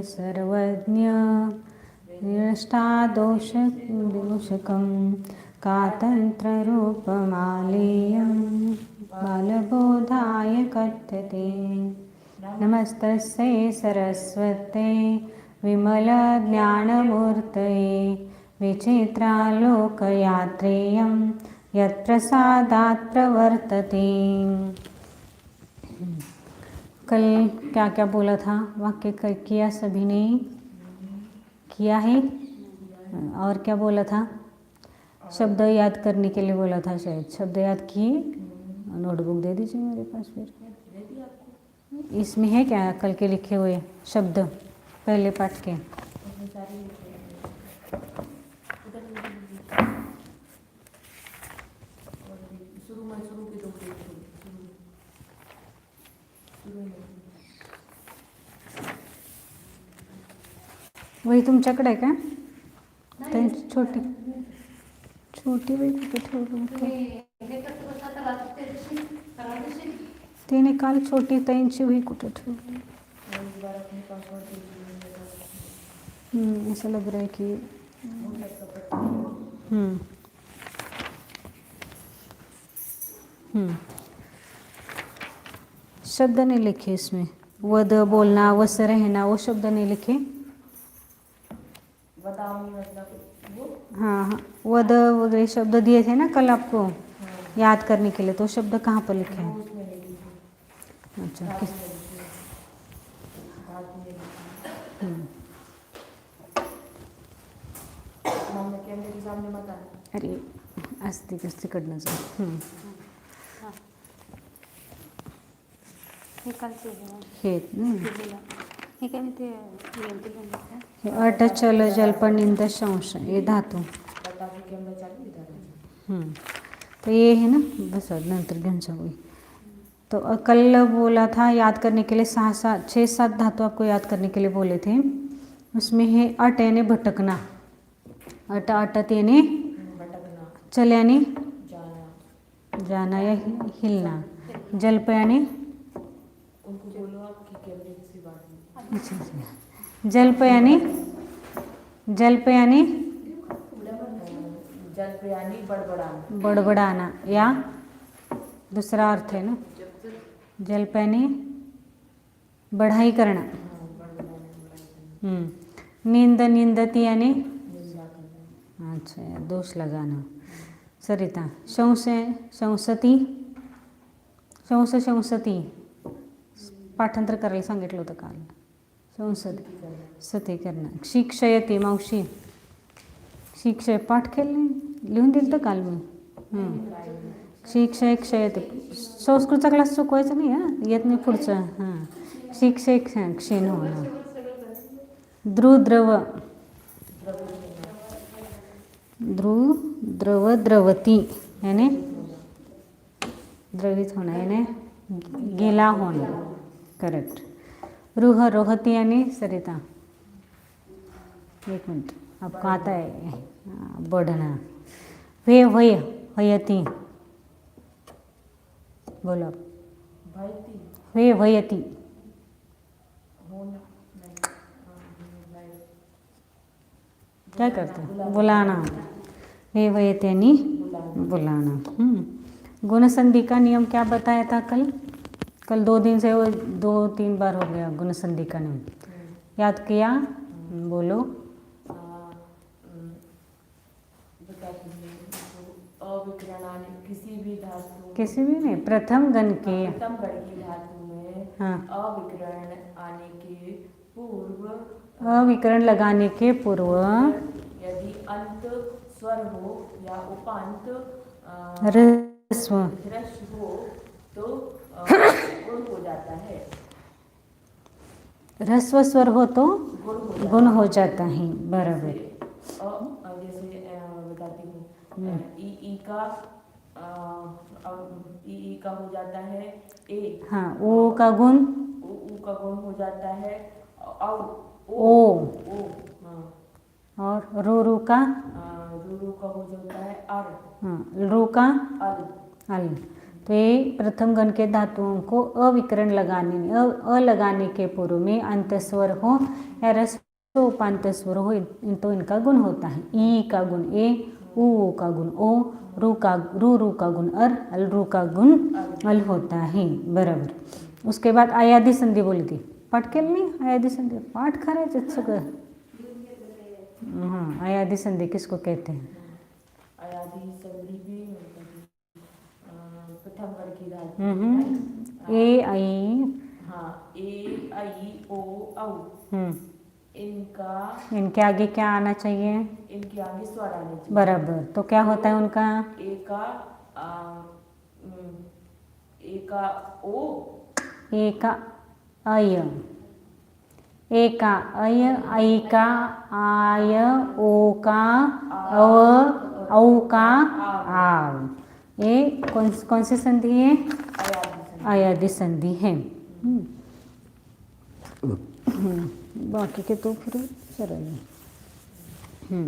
सर्वज्ञ निष्ठादोषकं कातन्त्ररूपमालेयं बालबोधाय कथ्यते। नमस्तस्यै सरस्वत्यै विमलज्ञानमूर्तये विचित्रालोकयात्रेयं यत्प्रसादात् प्रवर्तते। कल क्या क्या बोला था? वाक्य किया सभी ने? किया है? और क्या बोला था? शब्द याद करने के लिए बोला था शायद। शब्द याद किए? नोटबुक दे दीजिए मेरे पास फिर। इसमें है क्या कल के लिखे हुए शब्द पहले पाठ के? वही तुमच्याकडे आहे का? छोटी छोटी वही कुठे ठेवली? तिने काल छोटी ताईंची वही कुठे ठेवली? ऐसा लग रहा है कि शब्द नहीं लिखे इसमें। वद बोलना, वस रहना, वो शब्द नहीं लिखे। हाँ हाँ, वद वगैरह शब्द दिए थे ना कल आपको याद करने के लिए, तो शब्द कहाँ पर लिखे हैं? अच्छा, अरे असती कस तिकडनं जाऊ. हे अट चल जल्प निंद शंश ये धातु. तो ये है ना, बस नंतर घेऊन जाऊ. तो कल बोला था याद करने के लिए 6-7 धातु आपको याद करने के लिए बोले थे. उसमें है अट यानी भटकना, अट अटत यानी चल यानी जाना या हिलना, जल्प यानी जल्प यानी बड़बड़ाना या दूसरा अर्थ है ना, जल्प यानी बढ़ाई करना. नींद निंदती यानी अच्छा दोष लगाना. सरिता शंस शंसती, शंस शंसती पाठांतर करायला सांगितलं होतं काल. शंसती सती करणं. शिक्षयते मावशी, शिक्षय पाठ केले लिहून दिलं तर काल मी. शिक्षय क्षयते, संस्कृतचा क्लास चुकवायचा नाही हां, येत नाही पुढचं. शिक्षय क्षीण होणं. ध्रुव द्रव, ध्रुव द्रव द्रवती यानी द्रवित होना यानी गीला होना. करेक्ट. रूह रोहती यानी सरिता, एक मिनट आपको आता है बढ़ना. वे वय वयती, बोलो वे वयती. क्या करते? बुलाना. वे वयते यानी बुलाना. गुणसंधि का नियम क्या बताया था कल? कल 2 दिन से वो 2-3 बार हो गया गुणसंधि का नियम. याद किया? बोलो. किसी भी नहीं, प्रथम गण की धातु में अविकरण आने के पूर्व, अविकरण लगाने के पूर्व यदि अंत स्वर हो या उपांत ह्रस्व हो तो गुण हो जाता है. ह्रस्व स्वर हो तो गुण हो जाता है. बराबर. जैसे बताती हूँ, ई का हो जाता है ए. हाँ, ओ का गुण हो जाता है ओ. और रू का हो जाता है अर. रू का अल. तो ये प्रथम गण के धातुओं को अविकरण लगाने अ लगाने के पूर्व में अंतस्वर हो या रस्व उपांत स्वर हो तो इनका गुण होता है। ई का गुण ए, ऊ का गुण ओ, रू का गुण अल रू का गुण अल होता है। बराबर। उसके बाद आयादी संधि बोली थी, पाठ केलं नाही आयादी संधि, पाठ करायचे सगळं। हाँ, आयादी संधि किसको कहते हैं? आयादी संधि भी प्रथम गण की धातु ए आई, हाँ, ए आई ओ औ, इनके आगे क्या आना चाहिए? इनके आगे स्वर आने चाहिए। बराबर। तो क्या होता है उनका? ए का ओ, ए का अय, ए का अय, आई का आय, ओ का अव, औ का आव। ये कौन सी संधि है? आयादी संधि है। बाकी के तो फिर सरल है।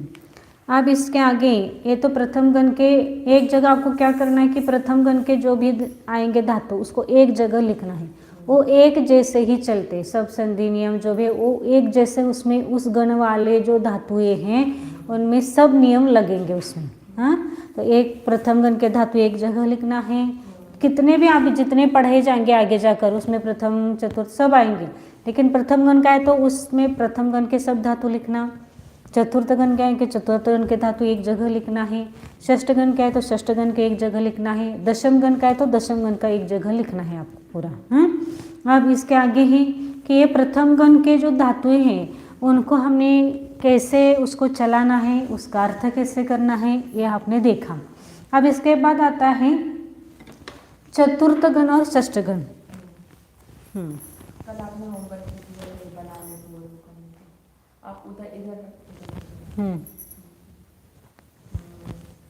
अब इसके आगे ये तो प्रथम गण के, एक जगह आपको क्या करना है कि प्रथम गण के जो भी आएंगे धातु उसको एक जगह लिखना है। वो एक जैसे ही चलते, सब संधि नियम जो भी वो एक जैसे, उसमें उस गण वाले जो धातुएं हैं उनमें सब नियम लगेंगे उसमें। हाँ, तो एक प्रथम गण के धातु एक जगह लिखना है। कितने भी आप जितने पढ़े जाएंगे आगे जाकर उसमें प्रथम चतुर्थ सब आएंगे, लेकिन प्रथम गण का है तो उसमें प्रथम गण के सब धातु लिखना। चतुर्थ गण का है कि चतुर्थ गण के धातु एक जगह लिखना है। षष्ठ गण का है तो षष्ठ गण के एक जगह लिखना है। दशम गण का है तो दशम गण का एक जगह लिखना है आपको पूरा। अब इसके आगे ही कि ये प्रथम गण के जो धातुएं हैं उनको हमने कैसे उसको चलाना है, उसका अर्थ कैसे करना है, ये आपने देखा। अब इसके बाद आता है चतुर्थ गण और षष्ठ गण। कल आपने होमवर्क बनाने को आप उधर इधर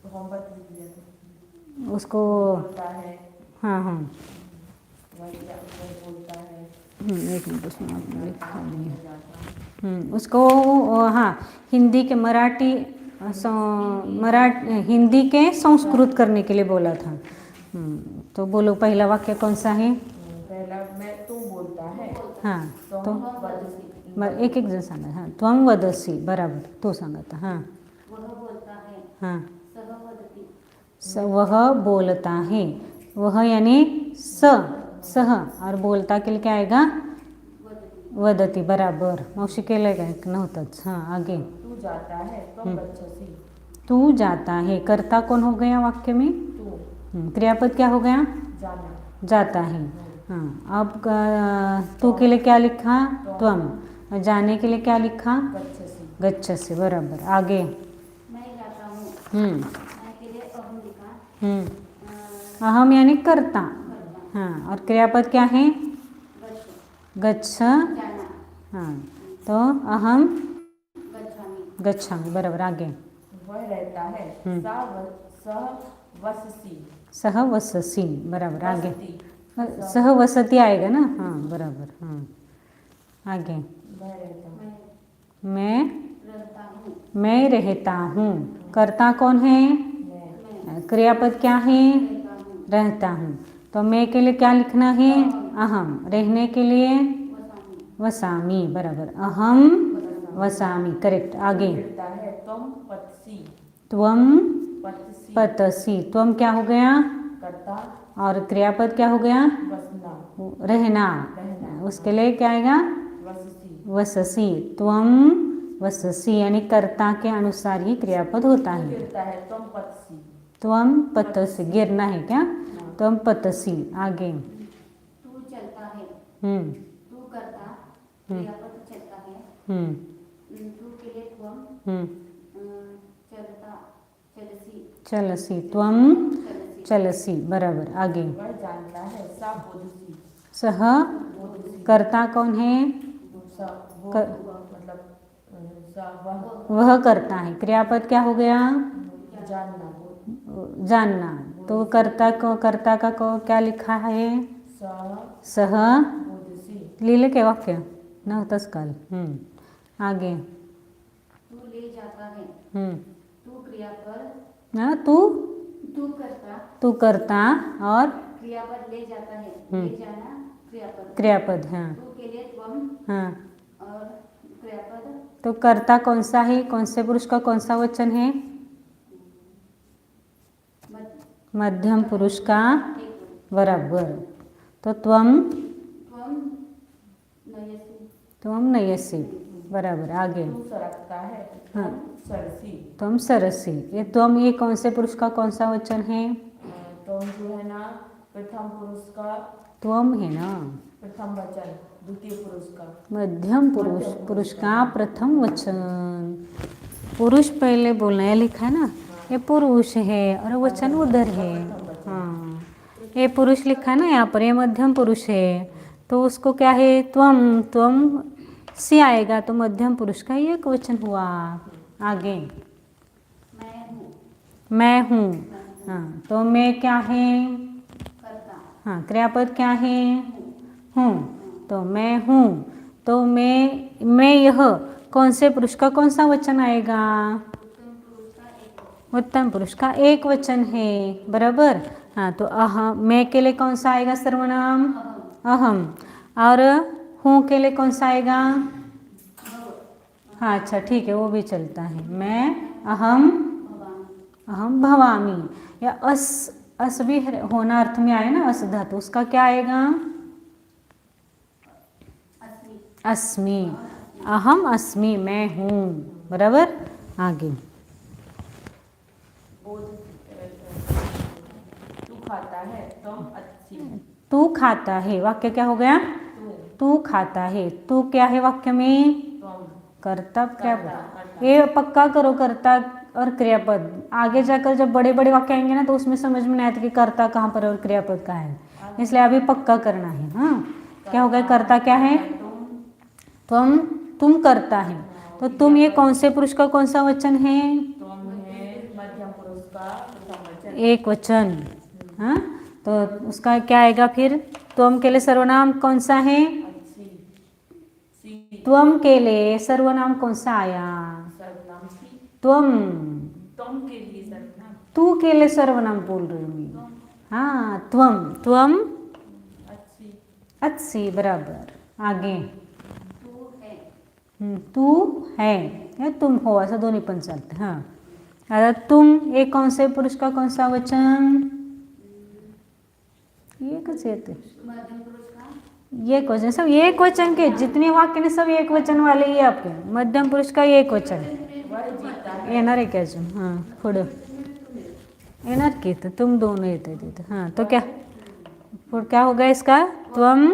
होमवर्क लिख दिया उसको बोलता है। हाँ, बोलता है। एक मिनट, उसमें आपने लिखा दिया उसको। हाँ, हिंदी के हिंदी के संस्कृत करने के लिए बोला था। तो बोलो पहला वाक्य कौन सा है? पहला मैं तू बोलता है। हाँ, तो एक जण सांगा। हाँ, त्वं वदसी, बराबर, तो सांगा। हाँ, वह बोलता है। हाँ, सह वदति, वह बोलता है। वह यानी सह, और बोलता के लिए क्या आएगा? वदती, बराबर। मौशी केलं काय नव्हतंच। हाँ, आगे। तू जाता है, तुम गच्छसि। तू जाता है, कर्ता कौन हो गया वाक्य में? तू। क्रियापद क्या हो गया? जाना, जाता है। हाँ, अब तू के लिए क्या लिखा? त्वम। जाने के लिए क्या लिखा? गच्छसि। गच्छसि, बराबर। आगे। मैं जाता हूँ। मैं के लिए अहम लिखा। अहम यानी कर्ता। हाँ, और क्रियापद क्या है? गच्छ। जाना। हाँ, तो अहम गच्छामि। गच्छामि, बराबर। आगे। वह रहता है। सह वससि। सह वससि, बराबर। आगे। वसति। सह वसति आएगा ना? हाँ, बराबर। हाँ, आगे। वह रहता है। मैं रहता हूँ। मैं रहता हूँ। कर्ता कौन है? मैं। क्रियापद क्या है? रहता हूँ। रहता हूँ। तो मैं के लिए क्या लिखना है? अहम। रहने के लिए वसामि। वसामी, बराबर। अहम वसामी, करेक्ट। आगे। रहता है। तुम पतसि। त्वम पतसि। पतसी। त्वम क्या हो गया? कर्ता। और क्रियापद क्या हो गया? वसना। रहना। उसके लिए क्या आएगा? वससि। वससी। त्वम वससी, यानी कर्ता के अनुसार ही क्रियापद होता है। गिरता है। तुम पतसि। त्वम पतसी, गिरना है क्या? त्वम पतसी। आगे। तू चलता है। तू करता, क्रियापद चलता है। तू के लिए त्वम। चलता, चलसी। चलसी, त्वम चलसी। चलसी, बराबर। आगे। वह जानता है। सा बोधसी। सह, कर्ता कौन है? मतलब वह करता है। क्रियापद क्या हो गया? जानना। जानना। तो कर्ता का क्या लिखा है? सह बोधसी। लिहिले के वाक्य नव्हतंच काल। आगे। तू ले जाता है। तू क्रियापद। तू तू करता और क्रियापद ले जाता है, हम्म। ले जाना क्रियापद। क्रियापद, हाँ तू के लिए त्वम हाँ। और क्रियापद तो कर्ता कौन सा है, कौन से पुरुष का कौन सा वचन है? मध्यम पुरुष का, बराबर। तो त्वम, त्वम नयसि, त्वम नयसि, बराबर। आगे, तू सरकता है, हाँ। तुम सरसी। त्वम सरसी, ये त्वम ये कौन से पुरुष का कौन सा वचन है? तुम जो है ना प्रथम पुरुष का त्वम है ना, प्रथम वचन, द्वितीय पुरुष का मध्यम पुरुष, पुरुष का प्रथम वचन। पुरुष पहले बोलना है, लिखा है ना, ये पुरुष है और वचन उधर है। हाँ, ये पुरुष लिखा है ना यहाँ पर, ये मध्यम पुरुष है, तो उसको क्या है? त्वम, त्वम सी आएगा तो मध्यम पुरुष का ही एक वचन हुआ। आगे, मैं हूँ, मैं हूँ, हाँ, तो मैं क्या है? करता, हाँ, क्रियापद क्या है? हूँ, तो मैं हूँ, तो मैं यह कौन से पुरुष का कौन सा वचन आएगा? उत्तम पुरुष का एक वचन है, बराबर। हाँ, तो अहम, मैं के लिए कौन सा आएगा? सर्वनाम अहम। और हूँ के लिए कौन सा आएगा? हाँ, अच्छा ठीक है, वो भी चलता है। मैं अहम, अहम भवामी, या अस भी होना अर्थ में आए ना, अस धातु, उसका क्या आएगा? अस्मि, अस्मि, अहम अस्मि, मैं हूँ, बराबर। आगे, तू खाता है, तुम अच्छी। तू खाता है, वाक्य क्या हो गया? तू खाता है। तू क्या है वाक्य में? तुम कर्ता क्रियापद। ये पक्का करो, कर्ता और क्रियापद। आगे जाकर जब बड़े बड़े वाक्य आएंगे ना, तो उसमें समझ में नहीं आता कि कर्ता कहाँ पर और क्रियापद कहाँ है, इसलिए अभी पक्का करना है। हाँ, क्या हो गया? कर्ता क्या है? तुम करता है, तो तुम ये कौन से पुरुष का कौन सा वचन है? तुम है मध्यम पुरुष का प्रथम वचन, एक वचन। हाँ, तो उसका क्या आएगा फिर? तुम के लिए सर्वनाम कौन सा है? अच्छी। सी, त्वम के लिए सर्वनाम कौन सा आया? सर्वनाम सी। त्वम, तुम के लिए सर्वनाम तू के लिए सर्वनाम बोल रही हूँ मैं। हाँ, त्वम, त्वम अच्छी। अच्छी, बराबर। आगे, तू है, तू है या तुम हो, ऐसा दोनों पण चालते। हाँ, आता तुम एक कौन से पुरुष का कौन सा वचन? एकच येते, मध्यम पुरुष का, एक वचन, सब एक वचन के जितने वाक्य ने सब एक वचन वाले ही आपके। मध्यम पुरुष का एक वचन वह जीता है, येणार आहे की अजून? हां, पुढं येणार की, तर तुम दोनों येत आहे तिथं। हां, तो क्या होगा इसका? त्वम,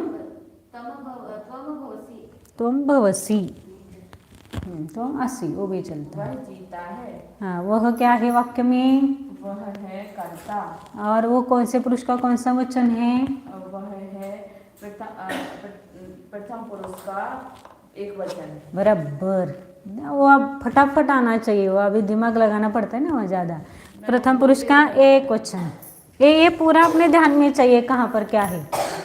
त्वम भवसी, त्वम असी, वो भी चलता है। वह जीता है, हाँ, वह क्या है वाक्य में? वह है कर्ता, और वो कौन से पुरुष का कौन सा वचन है? वह है प्रथम पुरुष का एक वचन। बराबर। वो अब फटाफट आना चाहिए, वो अभी दिमाग लगाना पड़ता है ना वहाँ ज़्यादा। प्रथम पुरुष का एक वचन, ये पूरा अपने ध्यान में चाहिए कहाँ पर क्या है।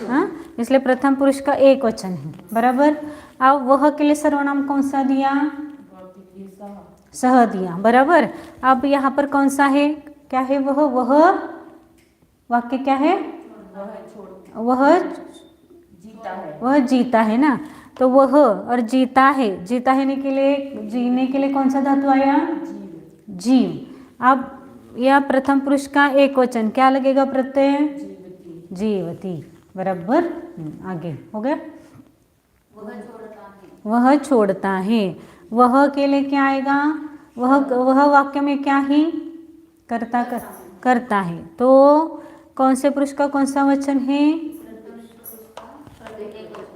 हाँ, इसलिए प्रथम पुरुष का एक वचन है, बराबर। अब वह के लिए सर्वनाम कौन सा दिया? सह दिया, बराबर। अब यहाँ पर कौन सा है? क्या है? वह वाक्य क्या है? वह जीता है, वह जीता है ना, तो वह और जीता है, जीता है के लिए, जीने के लिए कौन सा धातु आया? जीव। अब यह प्रथम पुरुष का एक वचन क्या लगेगा? प्रत्यय जीवती, बराबर। आगे हो गया। वह छोड़ता है, वह के लिए क्या आएगा? वह वाक्य में क्या है? करता है, तो कौन से पुरुष का कौन सा वचन है?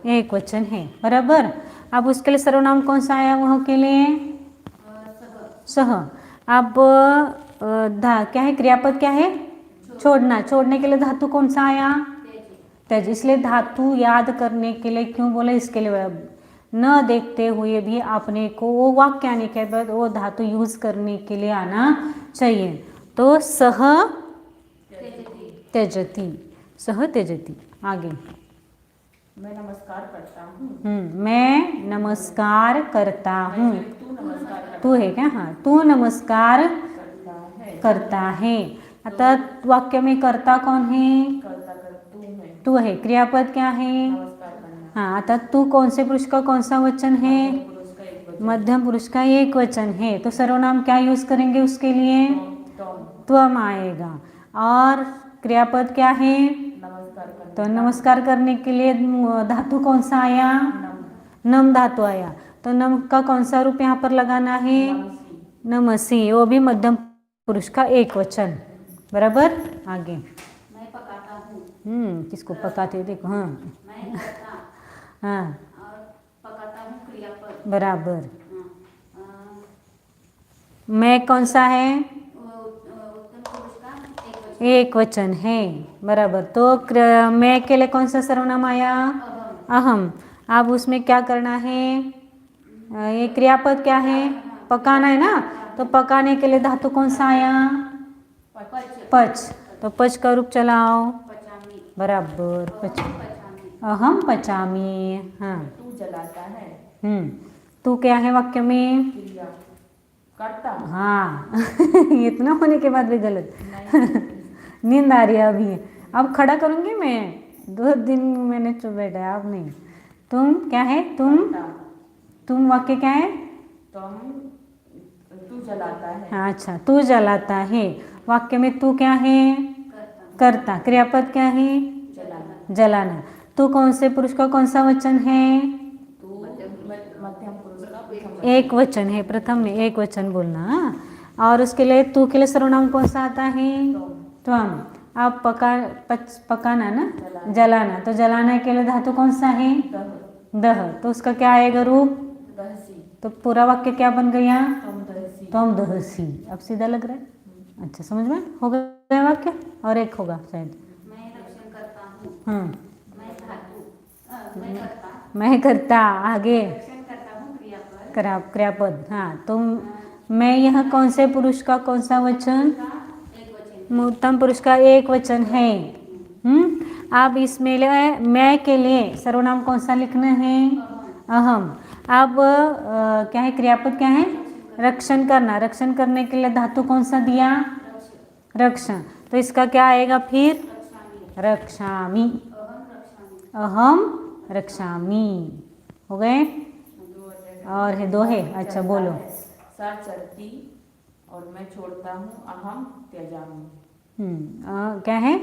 एक वचन है, बराबर। अब उसके लिए सर्वनाम कौन सा आया? वह के लिए सह। अब क्या है? क्रियापद क्या है? छोड़ना, छोड़ने के लिए धातु कौन सा आया? त्यज। इसलिए धातु याद करने के लिए क्यों बोले? इसके लिए न देखते हुए भी आपने को वो वाक्य आने के बाद वो धातु यूज करने के लिए आना चाहिए। तो सह त्यजति, सह त्यजति। आगे, मैं नमस्कार करता हूँ, मैं नमस्कार करता हूँ। तू नमस्कार करता तू है क्या? हाँ, तू नमस्कार है, करता है। आता वाक्य में कर्ता कौन है? करता कर तू है। क्रियापद क्या है? नमस्कार करना। हाँ, आता तू कौन से पुरुष का कौन सा वचन है? पुरुष का एक वचन। मध्यम पुरुष का एक वचन है, तो सर्वनाम क्या यूज करेंगे उसके लिए? तम। त्वम आएगा। और क्रियापद क्या है? नमस्कार करना। तो नमस्कार करने के लिए धातु कौन सा आया? नम। नम धातु आया। तो नम का कौन सा रूप यहाँ पर लगाना है? नमसी। नमसी, वो भी मध्यम पुरुष का एक वचन। बराबर। आगे। मैं पकाता हूँ। किसको पकाते देखो। हाँ मैं करता हाँ और पकाता हूँ क्रियापद। बराबर। हाँ, मैं कौन सा है? उत्तम पुरुष का एक वचन है। बराबर। तो मैं के लिए कौन सा सर्वनाम आया? अहम। अब उसमें क्या करना है? ये क्रियापद क्या है? पकाना है ना, तो पकाने के लिए धातु कौन सा आया? पच। तो पच का रूप चलाओ। पचामी। बराबर। पच। पचामी। अहम पचामी। हाँ। तू जलाता है। तू क्या है वाक्य में? क्रिया करता। हाँ इतना होने के बाद भी गलत। नहीं। नींद आ रही है अभी। अब खड़ा करूँगी मैं। 2 दिन मैंने चुप बैठा है, अब नहीं। तुम क्या है? तुम वाक्य क्या है? तुम। तू जलाता है। हाँ, अच्छा, तू जलाता है। वाक्य में तू क्या है? कर्ता। क्रियापद क्या है? जलाना। जलाना। तू कौन से पुरुष का कौन सा वचन है? तू मध्यम पुरुष का प्रथम। एक वचन है, प्रथम में एक वचन बोलना। हाँ? और उसके लिए तू के लिए सर्वनाम कौन सा आता है? त्वम। अब पकाना ना, जलाना। तो जलाना के लिए धातु कौन सा है? दह। तो उसका क्या आएगा रूप? दहसी। तो पूरा वाक्य क्या बन गया? तुम दहसी। तुम दहसी। अब सीधा लग रहा है? अच्छा, समझ में हो गया वाक्य? और एक होगा शायद। मैं रक्षण करता हूँ। मैं मैं करता। आगे रक्षण करता हूँ क्रियापद। क्रियापद। हाँ, तुम। मैं यह कौन से पुरुष का कौन सा वचन? एक वचन। उत्तम पुरुष का एक वचन है। अब इसमें मैं के लिए सर्वनाम कौन सा लिखना है? अहम। अब क्या है? क्रियापद क्या है? रक्षण करना। रक्षण करने के लिए धातु कौन सा दिया? रक्षण। तो इसका क्या आएगा फिर? रक्षामि। अहम रक्षामि। हो गए? और है 2 है। अच्छा, बोलो। सा चलती और मैं छोड़ता हूँ। अहम त्यजामि। क्या है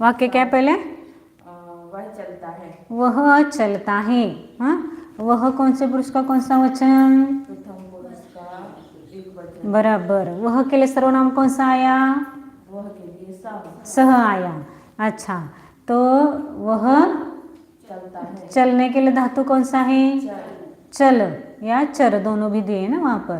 वाक्य? क्या पहले? वह चलता है। वह चलता है। हाँ, वह कौन से पुरुष का कौन सा वचन? प्रथम पुरुष का एक वचन। बराबर। वह के लिए सर्वनाम कौन सा आया? वह के लिए सह आया। अच्छा, तो वह चलता है। चलने के लिए धातु कौन सा है? चल। चल या चर, दोनों भी दिए ना वहाँ पर।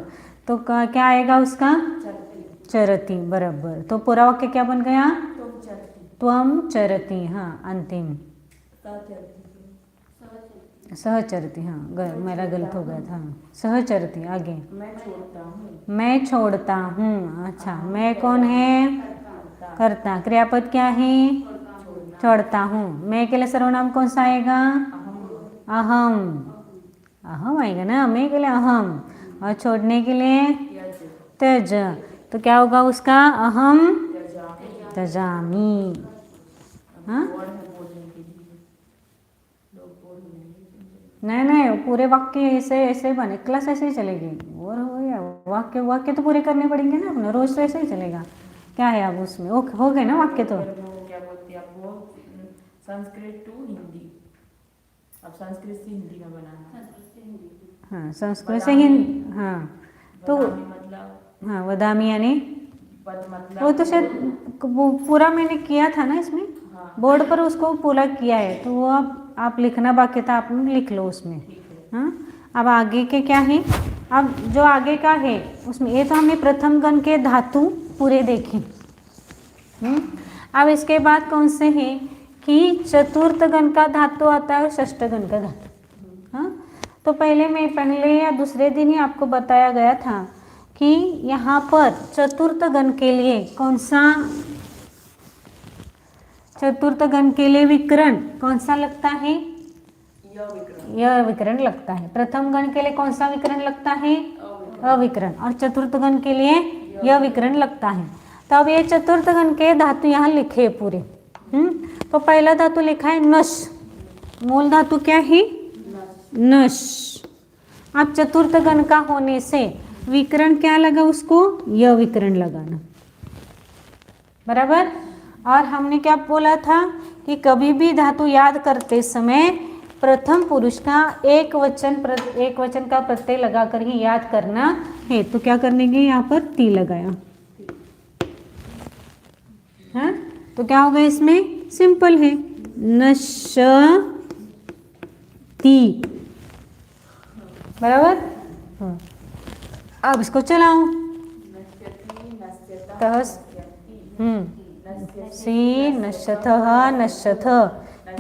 तो क्या आएगा उसका? चलती। चरती। बराबर। तो पूरा वाक्य क्या बन गया? तुम चलती। त्वम चरती। हाँ, अंतिम सा चलती। सहचरती। हाँ, मेरा गलत हो गया था। सहचरती। आगे। मैं छोड़ता हूँ। मैं छोड़ता हूँ। अच्छा, मैं कौन है? करता। क्रियापद क्या है? छोड़ता हूँ। मैं के लिए सर्वनाम कौन सा आएगा? अहम। अहम आएगा ना, मैं के लिए अहम। और छोड़ने के लिए त्यज। तो क्या होगा उसका? अहम त्यजामि। हाँ, नहीं, पूरे वाक्य ऐसे ऐसे बने, क्लास ऐसे ही चलेगी। और हो या वाक्य तो पूरे करने पड़ेंगे ना अपने, रोज तो ऐसे ही चलेगा। क्या है अब उसमें? हो गए ना वाक्य? तो क्या बोलते हैं आपको? संस्कृत टू हिंदी। अब संस्कृत से हिंदी में बनाना। हाँ, संस्कृत से हिंदी। हाँ, तो मतलब हाँ, वदामी यानी मतलब वो तो शायद वो पूरा मैंने किया था ना इसमें। बोर्ड पर उसको पूरा किया है, तो वो अब आप लिखना बाकी था, आप लिख लो उसमें। हाँ, अब आगे के क्या है? अब जो आगे का है उसमें, ये तो हमने प्रथम गण के धातु पूरे देखे। अब इसके बाद कौन से हैं कि चतुर्थ गण का धातु आता है और षष्ठ गण का धातु। हाँ, तो पहले या दूसरे दिन ही आपको बताया गया था कि यहाँ पर चतुर्थ गण के लिए कौन सा? चतुर्थ गण के लिए विकरण कौन सा लगता है? यह विकरण लगता है। प्रथम गण के लिए कौन सा विकरण लगता है? अविकरण। और चतुर्थ गण के लिए यह विकरण लगता है। तो अब ये चतुर्थ गण के धातु यहाँ लिखे पूरे। तो पहला धातु लिखा है नश, मूल धातु क्या है नश। अब चतुर्थ गण का होने से विकरण क्या लगा उसको, य विकरण लगाना, बराबर। और हमने क्या बोला था कि कभी भी धातु याद करते समय प्रथम पुरुष का एक वचन का प्रत्यय लगाकर ही याद करना है। तो क्या करने के यहाँ पर ती लगाया, हाँ, तो क्या होगा इसमें, सिंपल है, नश्यति, बराबर। अब इसको चलाओ, सी नश्यथः नश्यथ,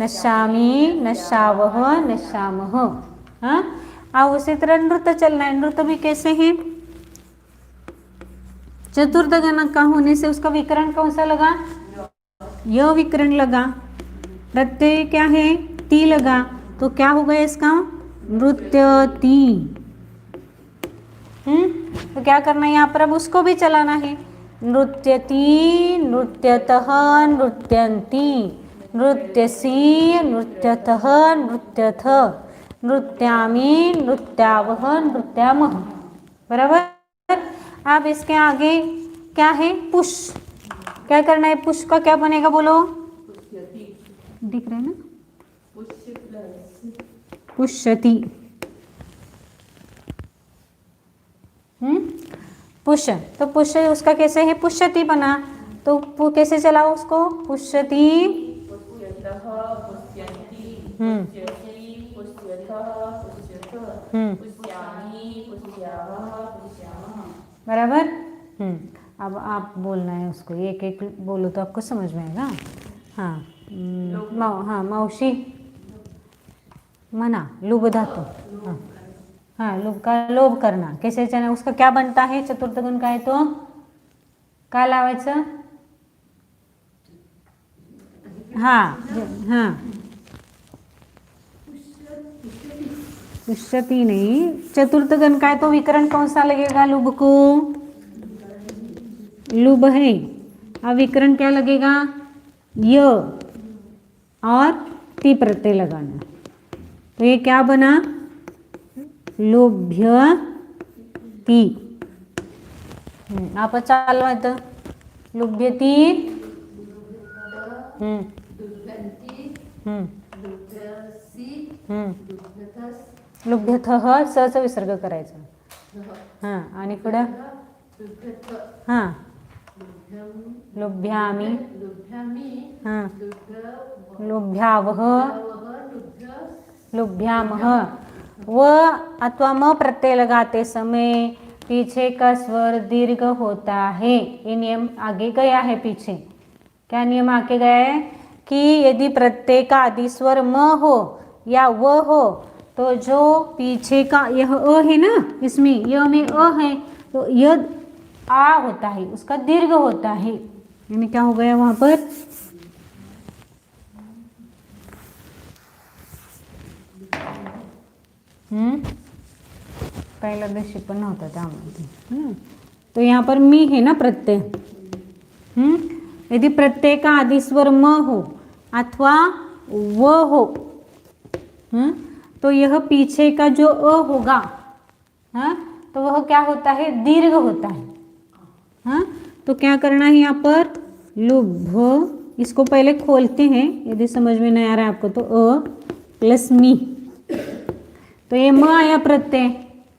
नश्यामि नश्यावः नश्यामः। हाँ, अब उसी तरह नृत्य चलना है। नृत्य भी कैसे है, चतुर्थ गण का होने से उसका विकरण कौन सा लगा, य विकरण लगा, प्रत्यय क्या है ती लगा, तो क्या हो गया इसका, नृत्यति। तो क्या करना है यहाँ पर, अब उसको भी चलाना है, नृत्यति नृत्यतः नृत्यन्ति, नृत्यसि नृत्यतः नृत्यथ, नृत्यामि नृत्यावः नृत्यामः, बराबर। अब इसके आगे क्या है, पुष, क्या करना है, पुष का क्या बनेगा बोलो, दिख रहा है ना, पुष्यति। पुष्य, तो पुष्य उसका कैसे है, पुष्यति बना, तो कैसे चलाओ उसको, पुष्यति, बराबर। अब आप बोलना है उसको, एक एक बोलो तो आपको समझ में आएगा। हाँ, हाँ मौशी मना, लुभ धातु, हाँ हाँ, लुभ का लोभ करना, कैसे चला, उसका क्या बनता है, चतुर्थ गुण का है तो काय लावायचं, हाँ हाँ, पुष्यति नहीं, चतुर्थ गण का है तो विकरण कौन सा लगेगा, लुभ को, लुभ है, अब विकरण क्या लगेगा, य और ती प्रत्यय लगाना, तो ये क्या बना, लुभ्यति। आपण चालवायचं, लुभ्यति, लुभ्यथः सचा विसर्ग करायचा, हां, आणि पुढं हां, लुभ्यामि, हां, लुभ्यावः, लुभ्यामः। व अथवा म प्रत्यय लगाते समय पीछे का स्वर दीर्घ होता है, ये नियम आगे गया है पीछे। क्या नियम आगे गया है कि यदि प्रत्यय का आदि स्वर म हो या व हो तो जो पीछे का यह अ है ना, इसमें य में अ है तो यह आ होता है, उसका दीर्घ होता है, यानी क्या हो गया वहां पर, पहिल्या दिवशी पण नव्हता त्यामध्ये, तो यहाँ पर मी है ना प्रत्यय, यदि प्रत्यय का आदि स्वर म हो अथवा व हो, तो यह पीछे का जो अ होगा, तो वह क्या होता है, दीर्घ होता है। तो क्या करना है यहाँ पर, लुभ, इसको पहले खोलते हैं, यदि समझ में नहीं आ रहा है आपको तो अ प्लस मी, तो ये म आया प्रत्यय,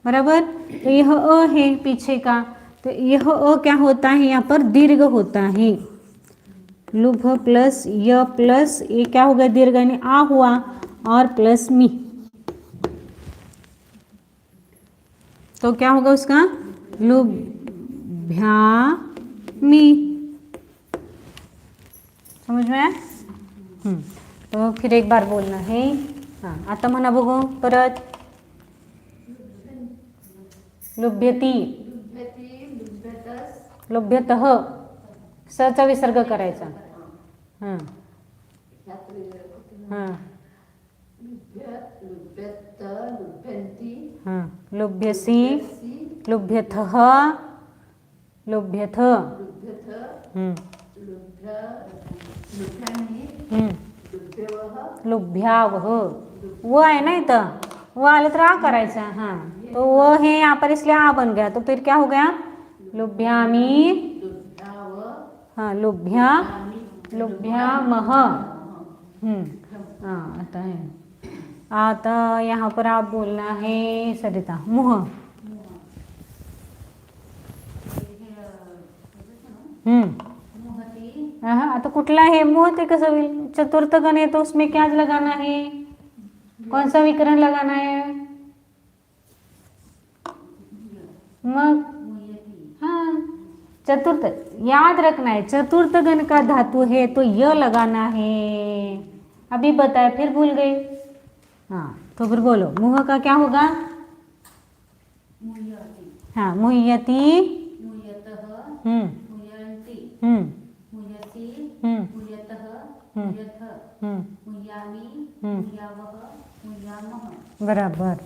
बराबर, तो यह अ है पीछे का, तो यह अ क्या होता है यहाँ पर, दीर्घ होता है, लुभ प्लस य प्लस ये क्या हो गया, दीर्घ यानी आ हुआ, और प्लस मी, तो क्या होगा उसका, लुभ्यामि, समझ में आया। तो फिर एक बार बोलना है, हाँ, आता म्हणा बघू परत, लुभ्यति, लुभ्यतः, सचा विसर्ग करायचा, हां हां हां, लुभ्यसि, लुभ्यथः, लुभ्यथ, लुभ्यावह, वो आहे ना इथं, वो आलं तर आ करायचा. हां, तो वो है यहाँ पर इसलिए आ बन गया. तो फिर क्या हो गया? लुभ्यामी. हाँ, लुभ्यामह. हाँ, आता है. आता यहाँ पर आप बोलना है सरिता, मुह. हाँ, आता कुठला है मुह, ते कसं होईल? चतुर्थ गण है तो उसमें क्या लगाना है? कौन सा विकरण लगाना है? मग हाँ, चतुर्थ याद रखना है. चतुर्थ गण का धातु है तो य लगाना है. अभी बताए फिर भूल गए. हाँ, तो फिर बोलो मुह का क्या होगा? हाँ, मुह्यति. बराबर.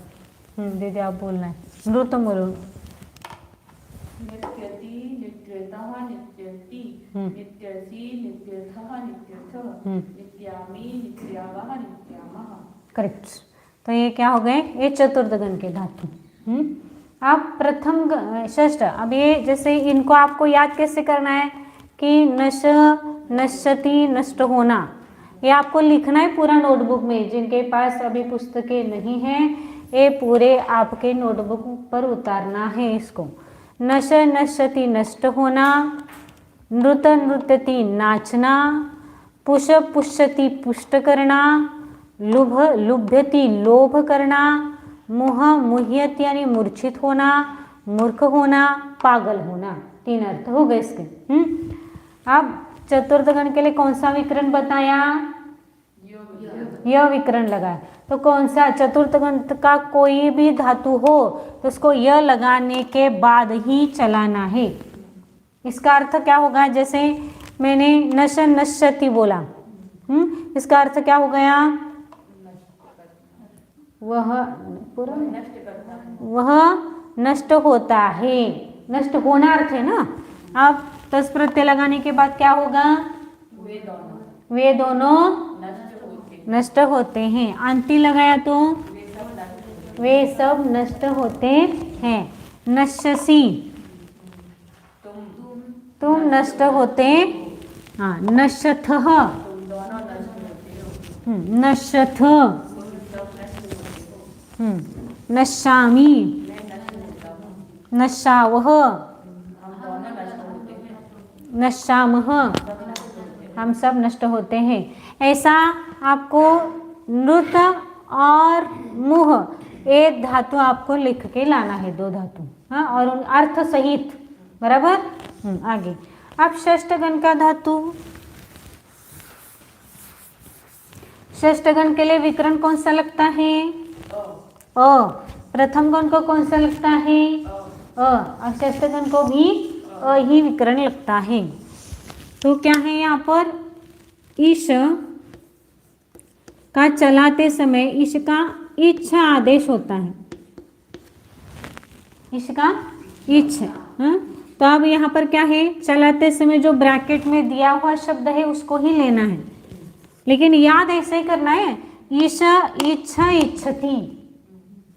दीदी आप बोलना है. नृत्य बोलो. नृत्यति, नृत्यतः, नृत्यति, नृत्यसि, नृत्यथः, नृत्यथ, नृत्यामि, नृत्यावः, नृत्यामः. करेक्ट. तो ये क्या हो गए? ये चतुर्थ गण के धातु. अब प्रथम षष्ठ. अब ये जैसे इनको आपको याद कैसे करना है कि नश, नश्यति, नष्ट होना, ये आपको लिखना है पूरा नोटबुक में. जिनके पास अभी पुस्तकें नहीं हैं, ये पूरे आपके नोटबुक पर उतारना है इसको. नश, नश्यति, नष्ट होना. नृत, नृत्यति, नाचना. पुष, पुष्यति, पुष्ट करना. लुभ, लुभ्यति, लोभ करना. मुह, मुह्यति यानी मूर्छित होना, मूर्ख होना, पागल होना. 3 अर्थ हो गए इसके. अब चतुर्थ गण के लिए कौन सा विकरण बताया? यह विकरण लगाया. तो कौन सा चतुर्थ गण का कोई भी धातु हो तो उसको यह लगाने के बाद ही चलाना है. इसका अर्थ क्या होगा? जैसे मैंने नश, नश्यति बोला, इसका अर्थ क्या हो गया? वह नष्ट होता है. नष्ट होना अर्थ है ना. अब तस प्रत्यय लगाने के बाद क्या होगा? वे दोनों नष्ट होते हैं. अंति लगाया तो वे सब नष्ट होते हैं. नश्यसि, तुम नष्ट होते. हाँ, नश्यथः, नश्यथ. नश्यामि, नश्यावः, नश्यामः, हम सब नष्ट होते हैं. ऐसा आपको नृत और मुह एक धातु आपको लिख के लाना है, 2 धातु. हाँ, और उन अर्थ सहित. बराबर. आगे अब षष्ठ गण का धातु. षष्ठ गण के लिए विकरण कौन सा लगता है? अ. प्रथम गण को कौन सा लगता है? अ. और षष्ठ गण को भी अ ही विकरण लगता है. तो क्या है यहाँ पर? ईश का चलाते समय ईश का इच्छा आदेश होता है. ईश का इच्छ. तो अब यहाँ पर क्या है? चलाते समय जो ब्रैकेट में दिया हुआ शब्द है उसको ही लेना है. लेकिन याद ऐसे ही करना है. ईश, इच्छा, इच्छति,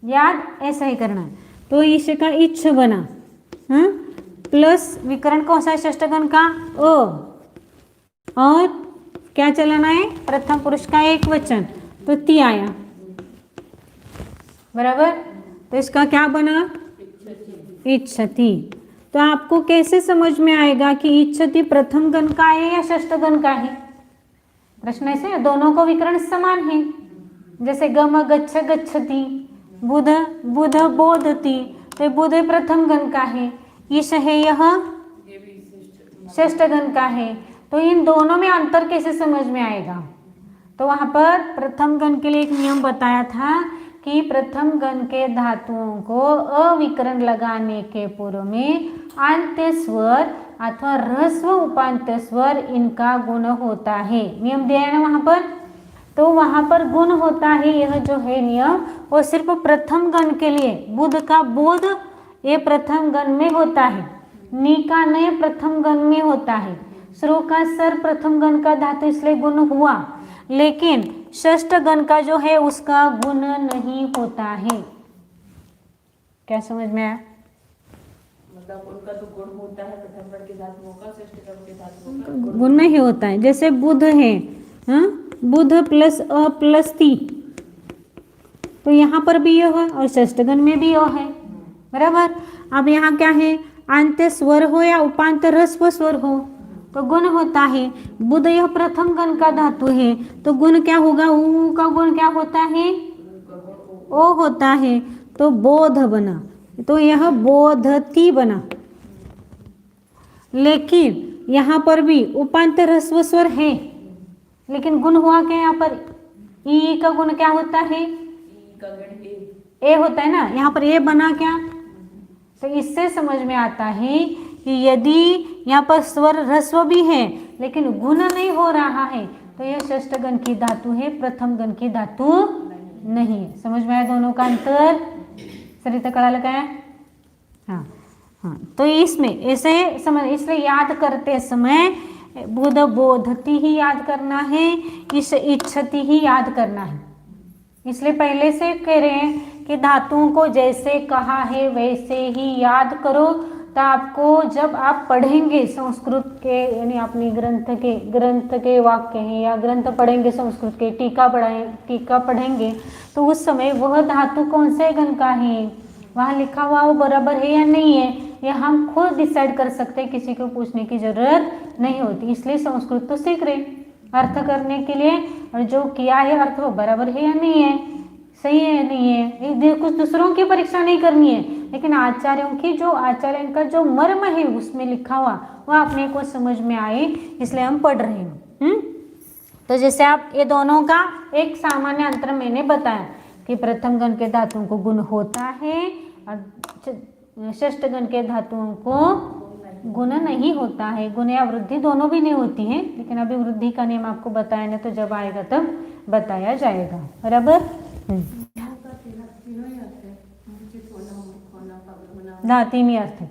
याद ऐसा ही करना है. तो ईश का इच्छ बना. प्लस विकरण कौन सा है षष्ठ गण का? अ. और क्या चलाना है? प्रथम पुरुष का एक वचन, तो ती आया. बराबर. तो इसका क्या बना? इच्छति. तो आपको कैसे समझ में आएगा कि इच्छति प्रथम गण का है या षष्ठ गण का है? प्रश्न ऐसे है. दोनों को विकरण समान है. जैसे गम, गच्छ, गच्छति. बुध, बुध, बोधति. तो बुध प्रथम गण का है. ईश है यह षष्ठ गण का है. तो इन दोनों में अंतर कैसे समझ में आएगा? तो वहाँ पर प्रथम गण के लिए एक नियम बताया था कि प्रथम गण के धातुओं को अविकरण लगाने के पूर्व में अंत्य स्वर अथवा ह्रस्व उपांत्य स्वर इनका गुण होता है. नियम दिया है ना वहाँ पर. तो वहाँ पर गुण होता है. यह जो है नियम वो सिर्फ प्रथम गण के लिए. बुध का बोध ये प्रथम गण में होता है. नी का नय प्रथम गण में होता है. स्रो का सर प्रथम गण का धातु इसलिए गुण हुआ, लेकिन षष्ठ गण का जो है उसका गुण नहीं होता है। क्या समझ में आया? मतलब उनका तो गुण होता है प्रथम गण के धातुओं का, षष्ठ गण के धातुओं का गुण नहीं होता है। जैसे बुध है, हाँ, बुध प्लस अ प्लस ती, तो यहाँ पर भी यह है और षष्ठ गण में भी यह है, बराबर। अब यहाँ क्या है, अंत्य स्वर हो या उपांत ह्रस्व स्वर हो तो गुण होता है। बुध यह प्रथम गण का धातु है तो गुण क्या होगा, ऊ का गुण क्या होता है, ओ होता है, तो बोध बना, तो यह बोधती बना। लेकिन यहाँ पर भी उपांत ह्रस्व स्वर है, लेकिन गुण हुआ क्या यहाँ पर, ई का गुण क्या होता है, ई का गण ए होता है ना, यहाँ पर ए बना क्या। तो इससे समझ में आता है कि यदि यहाँ पर स्वर ह्रस्व भी है लेकिन गुण नहीं हो रहा है तो यह षष्ठ गण की धातु है, प्रथम गण की धातु नहीं है। समझ में आया दोनों का अंतर? सरिता कड़ा लगाया? हाँ हाँ, तो इसमें ऐसे समझ, इसलिए याद करते समय बुध बोधती ही याद करना है, इस इच्छति ही याद करना है। इसलिए पहले से कह रहे हैं कि धातुओं को जैसे कहा है वैसे ही याद करो, तो आपको जब आप पढ़ेंगे संस्कृत के, यानी अपनी ग्रंथ के वाक्य हैं या ग्रंथ पढ़ेंगे संस्कृत के, टीका पढ़ेंगे तो उस समय वह धातु कौन से गण का है वहाँ लिखा हुआ वो बराबर है या नहीं है, यह हम खुद डिसाइड कर सकते हैं, किसी को पूछने की जरूरत नहीं होती। इसलिए संस्कृत तो सीख रहे अर्थ करने के लिए, और जो किया है अर्थ वो बराबर है या नहीं है, सही है या नहीं है। कुछ दूसरों की परीक्षा नहीं करनी है, लेकिन आचार्यों का जो मर्म है उसमें लिखा हुआ वह अपने को समझ में आए, इसलिए हम पढ़ रहे हैं। तो जैसे आप ये दोनों का एक सामान्य अंतर मैंने बताया कि प्रथम गण के धातुओं को गुण होता है और षष्ठ गण के धातुओं को गुण नहीं होता है। गुण या वृद्धि दोनों भी नहीं होती है, लेकिन अभी वृद्धि का नियम आपको बताया नहीं, तो जब आएगा तब बताया जाएगा, बराबर। धाती में अर्थ है।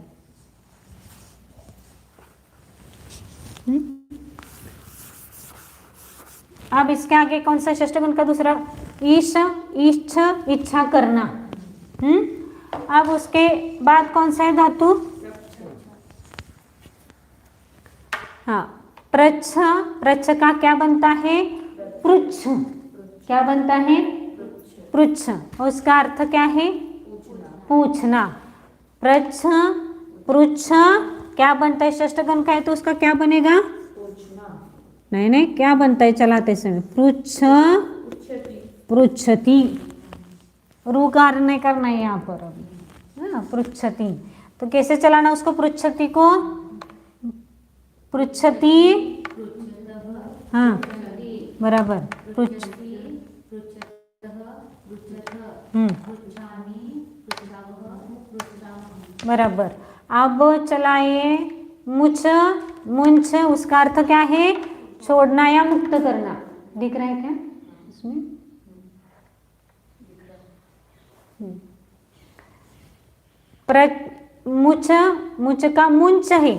अब इसके आगे कौन सा षष्ठ गण का दूसरा, ईश, इच्छ, इच्छा करना। अब उसके बाद कौन सा है धातु, हाँ, प्रच्छ। प्रच्छ का क्या बनता है, पृच्छ। क्या बनता है, पृच्छ। और उसका अर्थ क्या है, पूछना। प्रच्छ पृच्छ क्या बनता है, षष्ठ गण का है तो उसका क्या बनेगा, नहीं क्या बनता है चलाते समय, पृच्छ पृच्छति। रूकार नहीं करना है यहाँ पर अभी, हाँ, पृच्छति। तो कैसे चलाना उसको, पृच्छति को, पृच्छति, हाँ बराबर, पृच्छ, बराबर। अब चलाइए मुछ, मुंछ, उसका अर्थ क्या है, छोड़ना या मुक्त करना। दिख रहा है क्या इसमें, मुछ, मुछ का मुंच है,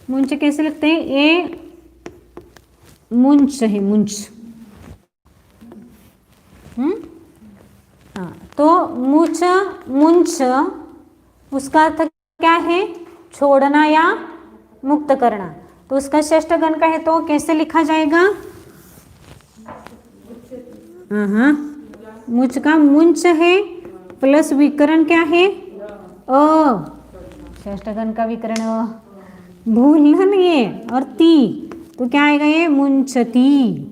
मुंच कैसे लिखते हैं, ए मुंच है, मुंच। हाँ, तो मुछ मुंच उसका अर्थ क्या है, छोड़ना या मुक्त करना। तो उसका षष्ठ गण का है तो कैसे लिखा जाएगा, हाँ, मुछ का मुंच है प्लस विकरण क्या है, अ, षष्ठ गण का विकरण अ, भूलना नहीं है, और ती, तो क्या आएगा ये, मुंचती।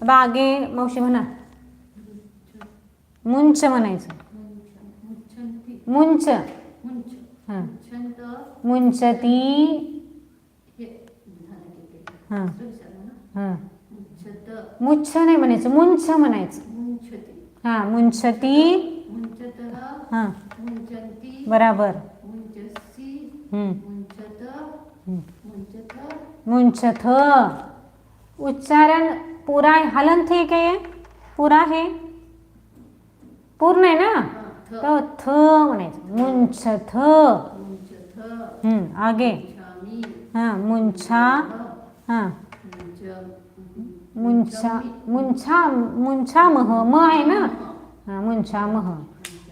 अब आगे मावशी म्हणा, मुंच म्हणायचं, मुंच, हाँ, मुंचती, हाँ हाँ, मुच्छ नाही म्हणायचं, मुंच म्हणायचं, हाँ, मुंचती, हाँ बराबर, मुंचथ। उच्चारण पूरा हलंत है क्या, ये पूरा है, पूर्ण आहे ना, तो थ म्हणायचं, मुंचथ, आगे मुंचामि हाँ मुंछा हाँ मुंछा मुंछा मुंछा मह म है ना हाँ मुंछा मह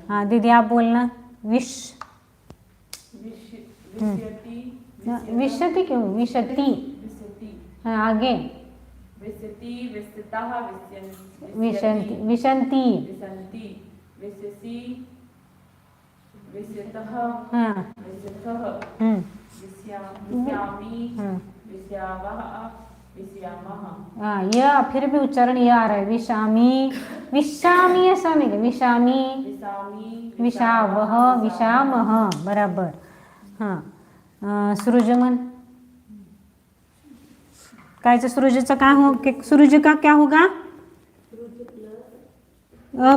हाँ दीदी आप बोलना विष्यति विशति क्यों विशति विशति हाँ आगे विशति विशतः विशंति विशंति विशन्ति विशसि विशतः हाँ विशतः विश्यामि विश्यावः विश्यामः हाँ यह फिर भी उच्चारण यह आ रहा है विषामी विषामी ऐसा नहीं विषामी विशामि विषावह विषामह बराबर हाँ सृजमन कायचं सृजचं काय हो सृज का क्या होगा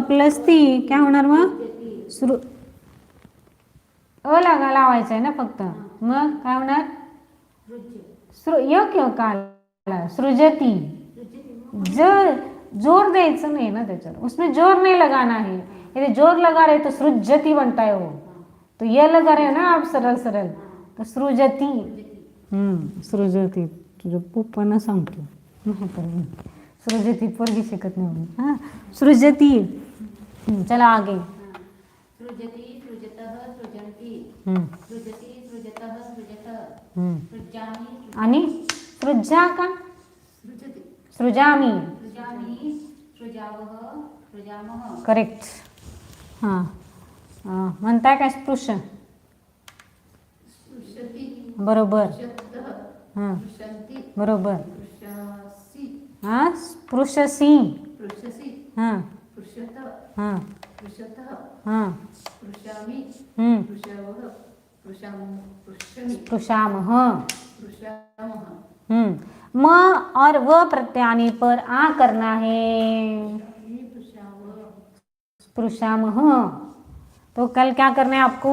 प्लस ती काय होणार मग सृ लागा लावायचं आहे ना फक्त मग काय होणार य क्यों का सृजती जोर द्यायचं नाही ना त्याच्यावर उसमें जोर नहीं लगाना है यदि जोर लगा रहे तो सृजती बनता है वो तो ये लगा रहे ना आप सरळ सरळ तो सृजती सृजती तुझ्या पप्पांना सांगतो सृजती पोरगी शिकत नाही म्हणून हां सृजती चला आगे सृजति सृजतः सृजन्ति सृजति सृजतः सृजत सृजामि आणि सृजा का सृजति सृजामी सृजामि सृजावः सृजामः करेक्ट हां म्हणताय काय स्पृश सृशति बरोबर सृशतः हां सृशन्ति बरोबर सृशसि हां स्पृशसी सृशसि हां सृशत हां सृशतः हां सृशामि सृशवः सृशामि स्पृशामः सृशामः म और व प्रत्यानी पर आ करना है स्पृशामः तो कल क्या करना है आपको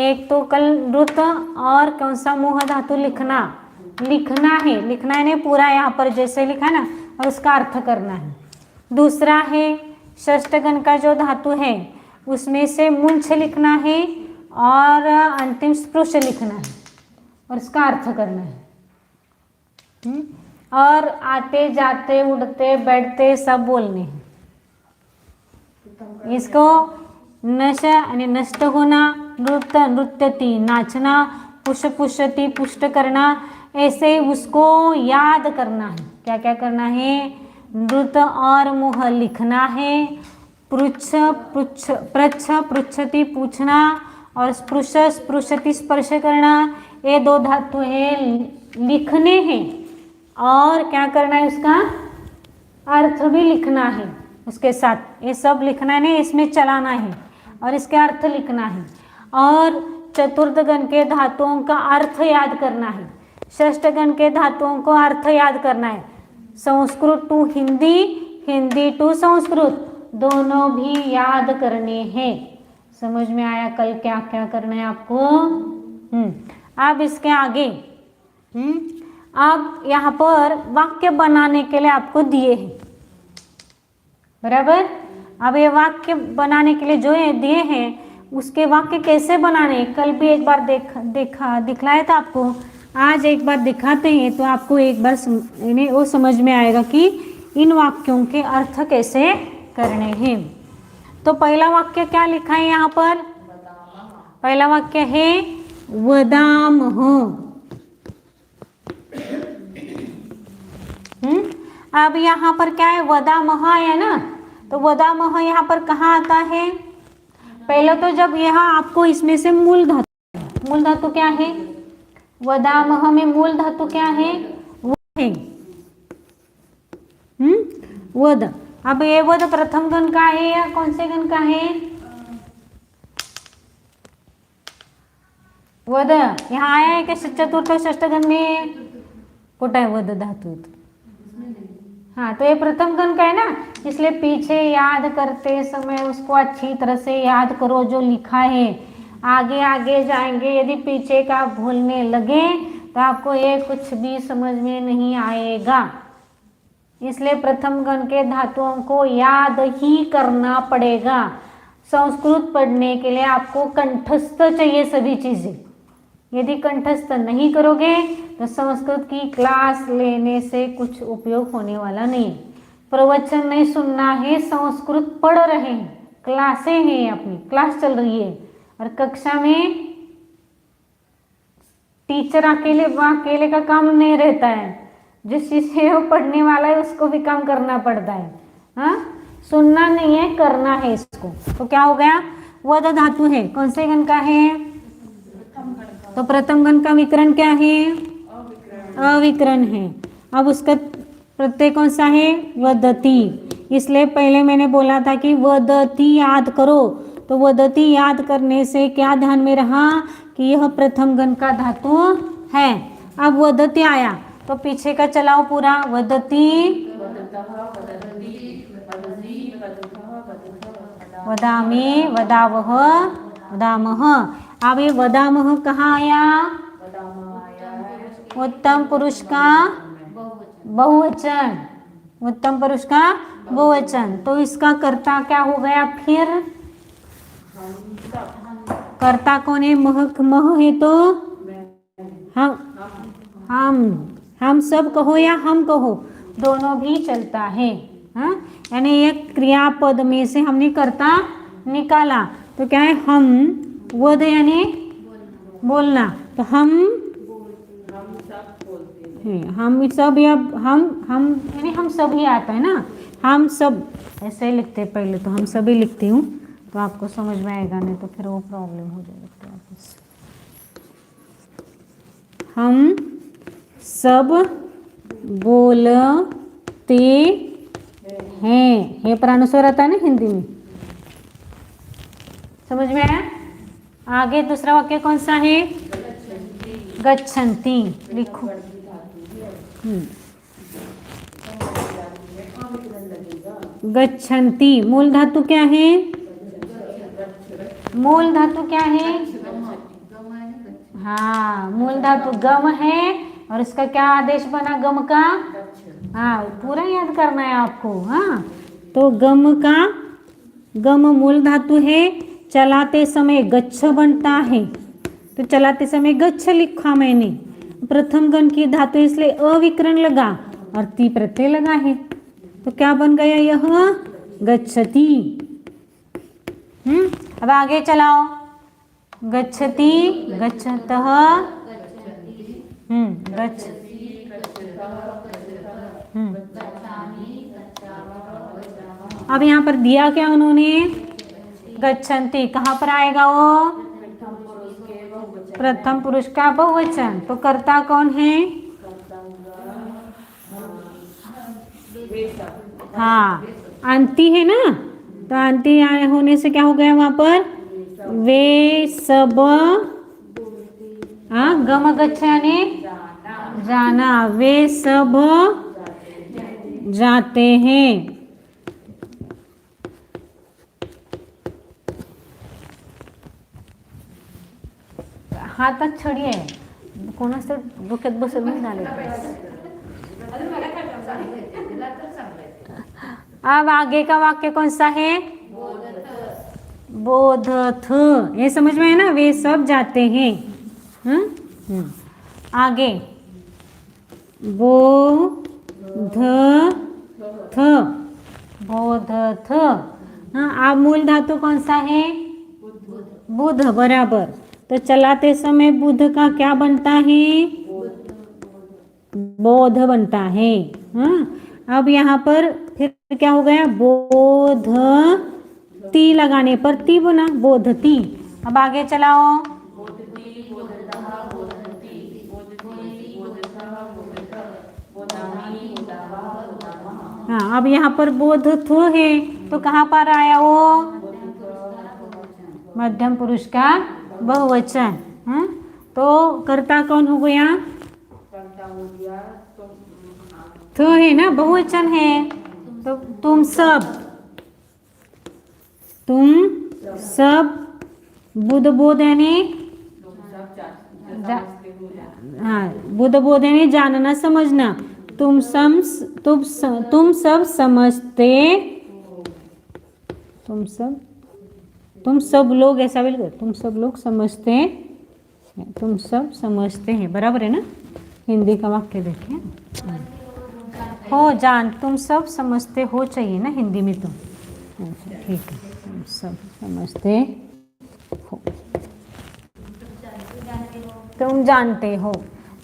एक तो कल नृत और कौन सा मुह धातु लिखना है नहीं पूरा यहाँ पर जैसे लिखा ना और उसका अर्थ करना है। दूसरा है षष्ठगण का जो धातु है उसमें से मुंछ लिखना है और अंतिम स्पृश लिखना है और उसका अर्थ करना है। और आते जाते उड़ते बैठते सब बोलने हैं। इसको नश यानी नष्ट होना, नृत्य नृत्यति नाचना, पुष पुष्यति पुष्ट करना, ऐसे उसको याद करना है। क्या क्या करना है? नृत्य और मुह लिखना है, पृच्छ पृच्छति पूछना और स्पृश स्पृशति स्पर्श करना, ये दो धातु है लिखने हैं। और क्या करना है? उसका अर्थ भी लिखना है उसके साथ। ये सब लिखना है, इसमें चलाना है और इसके अर्थ लिखना है। और चतुर्थ गण के धातुओं का अर्थ याद करना है, षष्ठ गण के धातुओं को अर्थ याद करना है। संस्कृत टू हिंदी, हिंदी टू संस्कृत, दोनों भी याद करने हैं। समझ में आया कल क्या क्या करना है आपको? अब इसके आगे अब यहाँ पर वाक्य बनाने के लिए आपको दिए हैं, बराबर। अब ये वाक्य बनाने के लिए जो है दिए हैं, उसके वाक्य कैसे बनाने, कल भी एक बार दिखलाया था आपको, आज एक बार दिखाते हैं तो आपको एक बार वो समझ में आएगा कि इन वाक्यों के अर्थ कैसे करने हैं। तो पहला वाक्य क्या लिखा है यहाँ पर? पहला वाक्य है वदामः। अब यहाँ पर क्या है? वदामः है ना, तो वदामः यहाँ पर कहाँ आता है? पहले तो जब यहाँ आपको इसमें से मूल धातु क्या है? वदामः में मूल धातु क्या है? वो है वद। अब ये वद प्रथम गण का है या कौन से गण का है? वद यहाँ आया है कि चतुर्थ षष्ठ गण में? कुठं आहे वद धातु? हाँ, तो ये प्रथम गण का है ना, इसलिए पीछे याद करते समय उसको अच्छी तरह से याद करो जो लिखा है। आगे आगे जाएंगे, यदि पीछे का भूलने लगे तो आपको ये कुछ भी समझ में नहीं आएगा। इसलिए प्रथम गण के धातुओं को याद ही करना पड़ेगा। संस्कृत पढ़ने के लिए आपको कंठस्थ चाहिए सभी चीज़ें, यदि कंठस्थ नहीं करोगे तो संस्कृत की क्लास लेने से कुछ उपयोग होने वाला नहीं। प्रवचन नहीं सुनना है, संस्कृत पढ़ रहे हैं, क्लासें हैं, अपनी क्लास चल रही है और कक्षा में टीचर अकेले का काम नहीं रहता है। जो शिष्य वो पढ़ने वाला है उसको भी काम करना पड़ता है। हाँ, सुनना नहीं है, करना है इसको। तो क्या हो गया, वद धातु है, कौन से गण का है? तो प्रथम गण का विकरण क्या है? अविकरण है। अब उसका प्रत्यय कौन सा है? वदती। इसलिए पहले मैंने बोला था कि वदती याद करो। तो वदती याद करने से क्या ध्यान में रहा कि यह प्रथम गण का धातु है। अब वदती आया तो पीछे का चलाओ पूरा, वदती, वदामि, वदावह, वदामह। अब ये वदामह कहाँ आया? उत्तम पुरुष का बहुवचन, उत्तम पुरुष का बहुवचन। तो इसका कर्ता क्या हो गया फिर? कर्ता कौन है? मह है तो हम सब कहो या हम कहो, दोनों भी चलता है। हाँ, यानी एक क्रियापद में से हमने कर्ता निकाला तो क्या है? हम, वद यानी बोलना, तो हम सब या हम यानी हम सभी आता है ना, हम सब ऐसे ही लिखते हैं। पहले तो हम सभी लिखती हूँ तो आपको समझ में आएगा, नहीं तो फिर वो प्रॉब्लम हो जाएगी वापस। हम सब बोलते हैं, ये प्राणस्वर आता है ना हिंदी में, समझ में आया? आगे दूसरा वाक्य कौन सा है? गच्छन्ति, लिखो। गच्छन्ति मूल धातु क्या है? मूल धातु क्या है? हाँ, मूल धातु गम है और इसका क्या आदेश बना गम का? हाँ, पूरा याद करना है आपको। हाँ, तो गम मूल धातु है, चलाते समय गच्छ बनता है, तो चलाते समय गच्छ लिखा मैंने। प्रथम गण की धातु इसलिए अविकरण लगा और ती प्रत्यय लगा है, तो क्या बन गया? यह गच्छति। अब आगे चलाओ, गच्छति, गच्छतः, गच्छ, अब यहाँ पर दिया क्या उन्होंने? गच्छन्ति। कहाँ पर आएगा वो? प्रथम पुरुष का बहुवचन। तो कर्ता कौन है? हाँ, अंति है ना, तो अंति होने से क्या हो गया वहां पर? वे सब, हाँ, गम गच्छ यानी जाना, वे सब जाते हैं। हातात छडी आहे, कोणाच तर डोक्यात बसत नाही झाले। अब आगे का वाक्य कौन सा है? बोधथ। ये समझ में है ना, वे सब जाते हैं। आगे बोधथ, बोधथ। हाँ, अब मूल धातु कौन सा है? बुध, बराबर। तो चलाते समय बुध का क्या बनता है? बोध बनता है। हाँ, अब यहाँ पर फिर क्या हो गया? बोध ती लगाने पर ती बना, बोधती। अब आगे चलाओ, हाँ, अब यहाँ पर बोध थो है तो कहाँ पर आया वो? मध्यम पुरुष का बहुवचन। तो कर्ता कौन हो गया? तो है ना, बहुवचन है, तो तुम सब बुध बोध यानी, हाँ, बुध बोध यानी जानना समझना। तुम सब समझते, तुम सब लोग, ऐसा बिल्कुल, तुम सब लोग समझते तुम सब समझते हैं, बराबर है ना। हिंदी का वाक्य देखिए। हो जान, तुम सब समझते हो चाहिए ना हिंदी में तो। अच्छा ठीक है, तुम सब समझते हो, तुम जानते हो।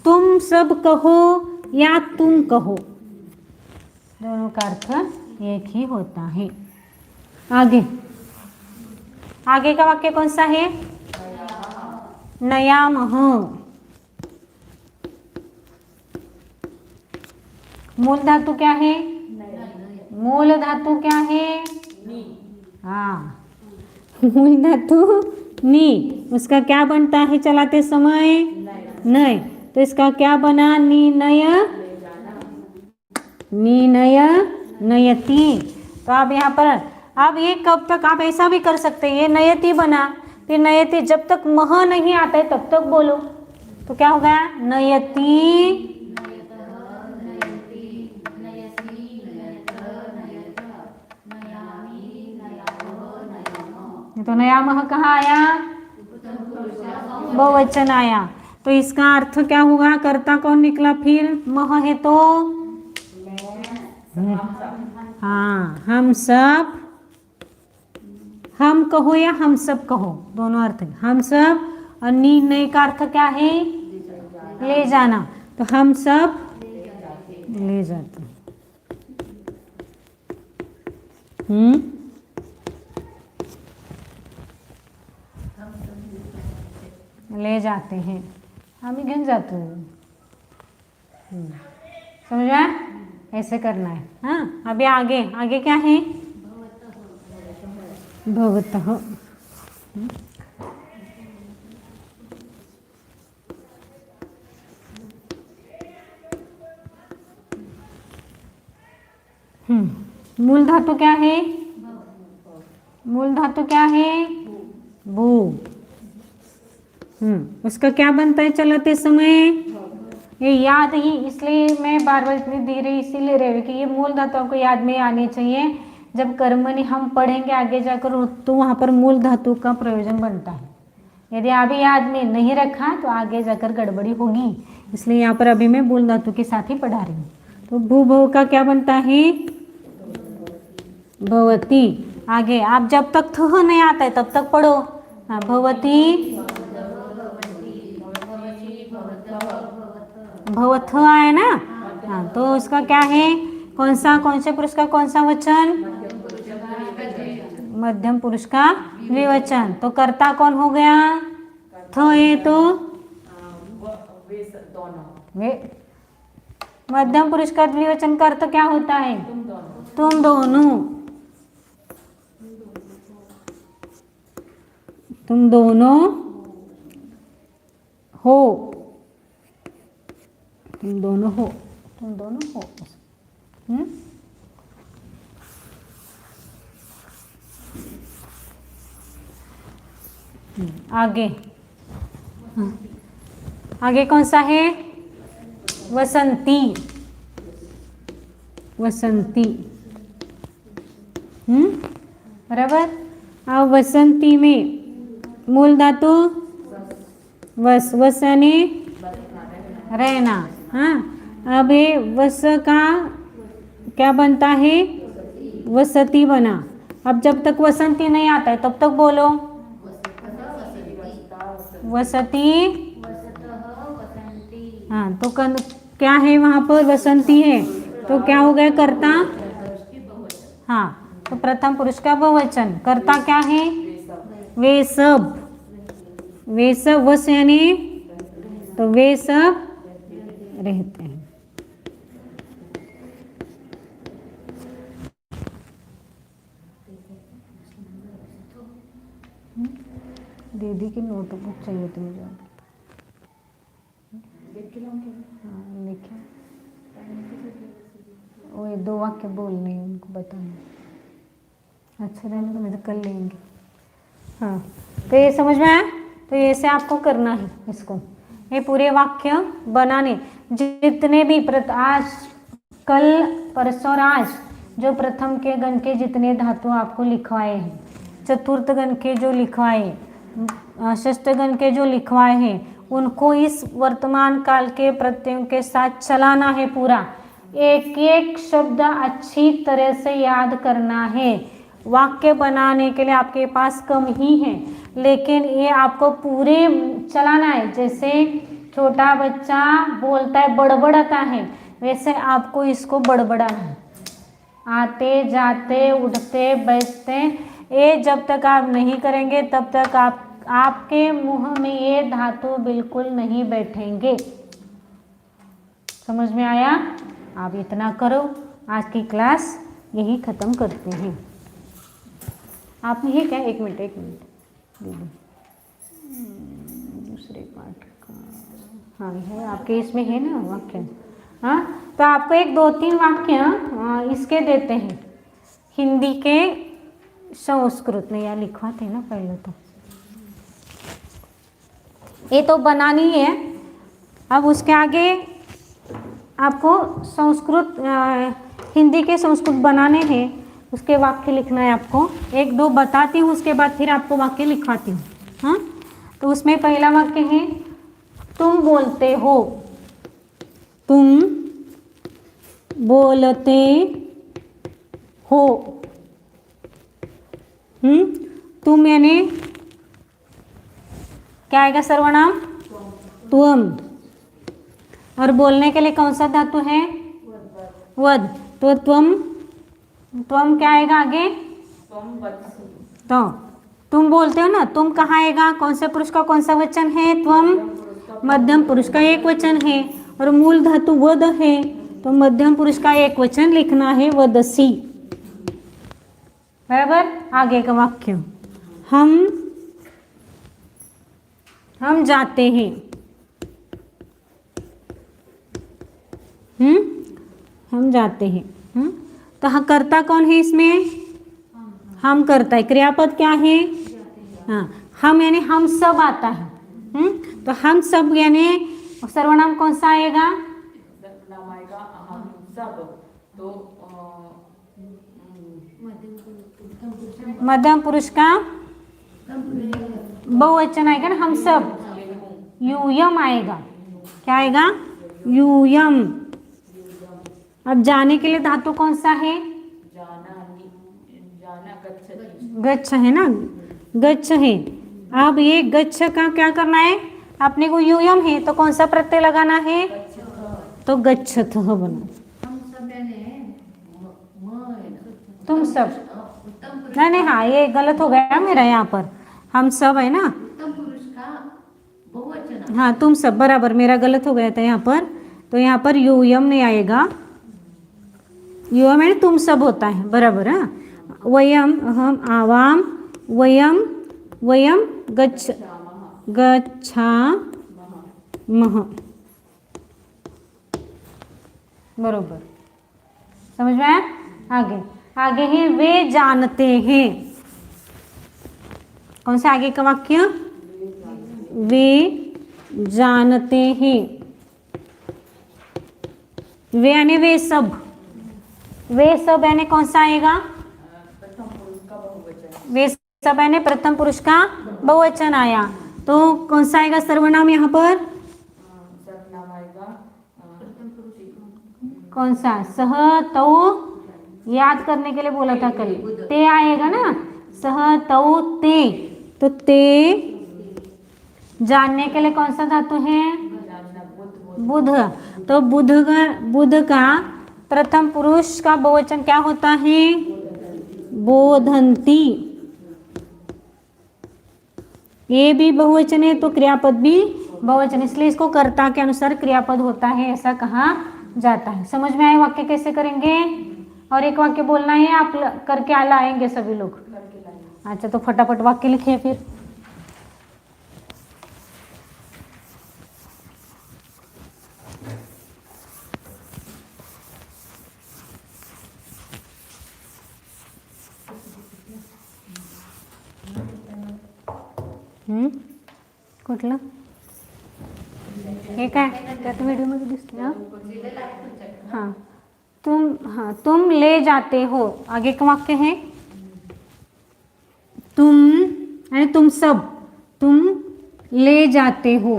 तुम सब कहो या तुम कहो, दोनों का अर्थ एक ही होता है। आगे आगे का वाक्य कौन सा है? नयामः। मूल धातु क्या है? मूल धातु क्या है? हाँ, मूल धातु नी, उसका क्या बनता है चलाते समय? नय। तो इसका क्या बना? नीनय, नीनय नयति। तो आप यहाँ पर, अब ये कब तक आप ऐसा भी कर सकते हैं, ये नयति बना, फिर नयति जब तक मह नहीं आता है तब तक बोलो, तो क्या होगा? नयति। तो नयामः कहाँ आया? बहुवचन आया। तो इसका अर्थ क्या होगा? कर्ता कौन निकला फिर? मह है तो हाँ, हम सब, हम कहो या हम सब कहो, दोनों अर्थ है। हम सब, और नी नई का अर्थ क्या है? ले जाना। तो हम सब ले जाते ले जाते हैं, हम ही घेन जाते हैं। समझ में आया? ऐसे करना है। हाँ, अभी आगे आगे क्या है? भवतः। मूल धातु क्या है? मूल धातु क्या है? भू। उसका क्या बनता है चलाते समय? ये याद ही, इसलिए मैं बार बार इतनी धीरे इसीलिए रही कि ये मूल धातु आपको याद में आनी चाहिए। जब कर्मणि हम पढ़ेंगे आगे जाकर तो वहाँ पर मूल धातु का प्रयोजन बनता है। यदि अभी याद में नहीं रखा तो आगे जाकर गड़बड़ी होगी, इसलिए यहाँ पर अभी मैं मूल धातु के साथ ही पढ़ा रही हूँ। तो भू भव का क्या बनता है? भवती। आगे आप जब तक थ नहीं आता है तब तक पढ़ो। हाँ, भवती, भवथ आए ना। हाँ, तो उसका क्या है? कौन से पुरुष का कौन सा वचन? मध्यम पुरुष का द्विवचन। तो कर्ता कौन हो गया? थ है तो वे। मध्यम पुरुष का द्विवचन का अर्थ क्या होता है? तुम दोनों। तुम दोनों हो, तुम दोनों हो, तुम दोनों हो। आगे आगे कौन सा है? वसंती। वसंती। बराबर। अब वसंती में मूल धातु वस, वस यानी रहना। हाँ, अब ये वस का क्या बनता है? वसती बना। अब जब तक वसंती नहीं आता है तब तक बोलो वसती। हाँ, तो क्या है वहाँ पर? वसंती है, तो क्या हो गया? कर्ता। हाँ, तो प्रथम पुरुष का बहुवचन। कर्ता क्या है? वे सब। वे सब वस यानी, तो वे सब रहते हैं। दीदी की नोटबुक चाहिए थी मुझे। हाँ, लिखे। वो ये 2 वाक्य बोलने हैं, उनको बताना। अच्छा रहने तो मुझे कर लेंगे। हाँ, तो ये समझ में आया? तो ये से आपको करना है इसको, ये पूरे वाक्य बनाने। जितने भी आज, कल, परसों और आज जो प्रथम के गण के जितने धातु आपको लिखवाए हैं, चतुर्थ गण के जो लिखवाए, षष्ठ गण के जो लिखवाए हैं, उनको इस वर्तमान काल के प्रत्ययों के साथ चलाना है पूरा। एक एक शब्द अच्छी तरह से याद करना है। वाक्य बनाने के लिए आपके पास कम ही है, लेकिन ये आपको पूरे चलाना है। जैसे छोटा बच्चा बोलता है, बड़बड़ाता है, वैसे आपको इसको बड़बड़ाना है। आते जाते उठते बैठते, ये जब तक आप नहीं करेंगे तब तक आपके मुंह में ये धातु बिल्कुल नहीं बैठेंगे। समझ में आया? आप इतना करो। आज की क्लास यही ख़त्म करते हैं। आप में है क्या? एक मिनट दे दो। दूसरे पाठ का हाँ है आपके, इसमें है ना वाक्य। हाँ, तो आपको एक 2-3 वाक्य इसके देते हैं, हिंदी के संस्कृत में। या लिखवाते ना पहले तो, ये तो बनानी है। अब उसके आगे आपको संस्कृत हिंदी के संस्कृत बनाने हैं, उसके वाक्य लिखना है आपको। 1-2 बताती हूँ, उसके बाद फिर आपको वाक्य लिखवाती हूँ। हाँ, तो उसमें पहला वाक्य है, तुम बोलते हो। तुम बोलते हो। तुम यानी क्या आएगा? सर्वनाम तुम। और बोलने के लिए कौन सा धातु है? वद। तो तुम क्या आएगा आगे? तो तुम बोलते हो ना, तुम कहाँ आएगा? कौन से पुरुष का कौन सा वचन है? तुम मध्यम पुरुष का एक वचन है, और मूल धातु वद है, तो मध्यम पुरुष का एक वचन लिखना है, वदसी। बराबर? आगे का वाक्य, हम जाते हैं। हम जाते हैं। तो हाँ, कर्ता कौन है इसमें? हम करता है। क्रियापद क्या है? हाँ, हम यानी हम सब आता है। तो हम सब यानी सर्वनाम कौन सा आएगा? सर्वनाम आएगा हम सब। तो मध्यम पुरुष का बहुवचन आएगा ना, हम सब। यूयम आएगा। क्या आएगा? यूयम। अब जाने के लिए धातु कौन सा है? गच्छ है ना, गच्छ है। अब ये गच्छ का क्या करना है? अपने को यूयम है तो कौन सा प्रत्यय लगाना है? तो गच्छतः बना। तुम सब नहीं, हाँ ये गलत हो गया मेरा यहाँ पर। हम सब है ना, हाँ तुम सब, बराबर मेरा गलत हो गया था यहाँ पर। तो यहाँ पर यूयम नहीं आएगा। यूयम है तुम सब होता है, बराबर। हाँ, वयम, अहम, आवाम, वयम गच्छामः। बरोबर, समझ में आया? आगे है वे जानते हैं। कौन सा आगे का वाक्य? वे जानते हैं। वे यानी वे सब। वे सब यानी कौन सा आएगा? वे सब यानी प्रथम पुरुष का बहुवचन आया, तो कौन सा आएगा सर्वनाम यहाँ पर? सर्वनाम आएगा कौन सा? सह, तौ, याद करने के लिए बोला था कल, ते आएगा ना, सह, तौ, ते। तो ते जानने के लिए कौन सा धातु है? बुध। तो बुध का प्रथम पुरुष का बहुवचन क्या होता है? बोधंती। ये भी बहुवचन है तो क्रियापद भी बहुवचन, इसलिए इसको कर्ता के अनुसार क्रियापद होता है, ऐसा कहा जाता है। समझ में आए? वाक्य कैसे करेंगे? और एक वाक्य बोलना है, आप करके आएंगे सभी लोग। अच्छा, तो फटाफट वाक्य लिखिए फिर। कुठलं हे काय? त्यात व्हिडिओमध्ये दिसते ना। हाँ, तुम ले जाते हो। आगे का वाक्य है तुम यानी तुम सब, तुम ले जाते हो।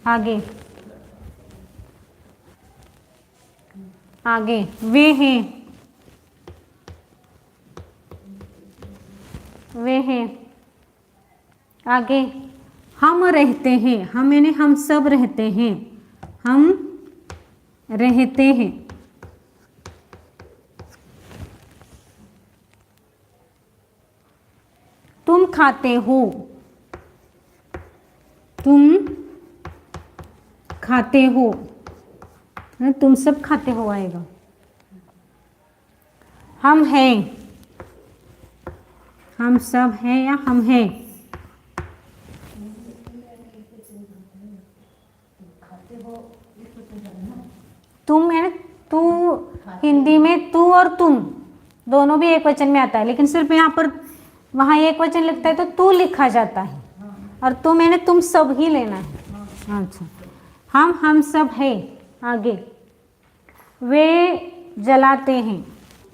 आगे आगे वे हैं, वे हैं। आगे हम रहते हैं, हम यानी हम सब रहते हैं, हम रहते हैं। तुम खाते हो, तुम खाते हो, तुम सब खाते हो आएगा। हम हैं, हम सब हैं या हम हैं। तुम है, तू हिंदी में तू और तुम दोनों भी एक वचन में आता है, लेकिन सिर्फ यहाँ पर वहाँ एक वचन लिखता है तो तू लिखा जाता है, और तुम है तुम सब ही लेना है। अच्छा, हम सब है। आगे वे जलाते हैं,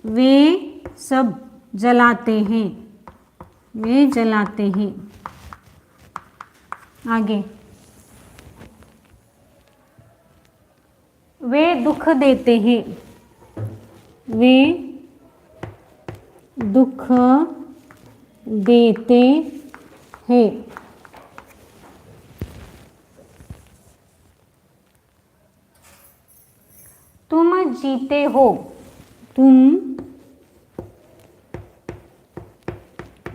वे सब जलाते हैं, वे जलाते हैं। आगे वे दुख देते हैं, वे दुख देते हैं। तुम जीते हो, तुम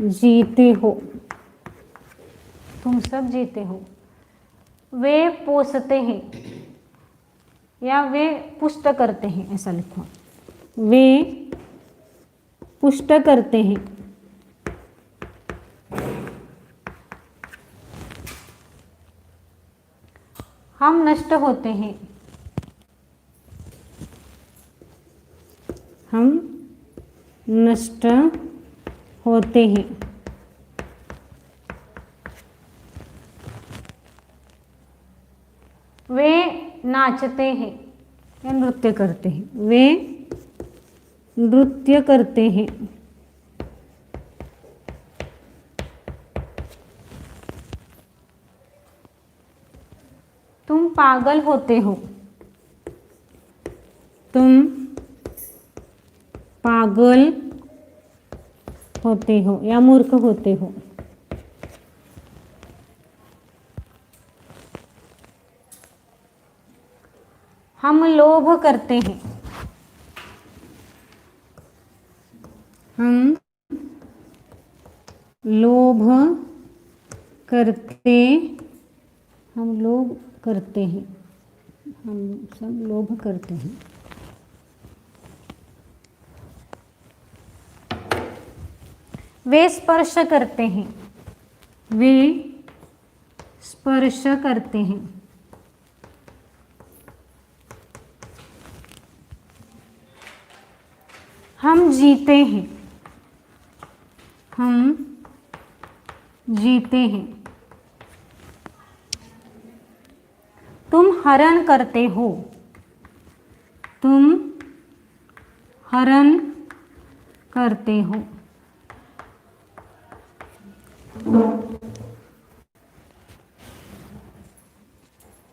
जीते हो, तुम सब जीते हो। वे पोसते हैं या वे पुष्ट करते हैं, ऐसा लिखो। वे पुष्ट करते हैं। हम नष्ट होते हैं, हम नष्ट होते हैं। वे नाचते हैं या नृत्य करते हैं, वे नृत्य करते हैं। तुम पागल होते हो, तुम पागल होते हो या मूर्ख होते हो। हम लोभ करते हैं, हम लोभ करते, हम लोभ करते हैं, हम सब लोभ करते हैं। वे स्पर्श करते हैं, वे स्पर्श करते हैं। हम जीते हैं, हम जीते हैं। तुम हरण करते हो, तुम हरण करते हो।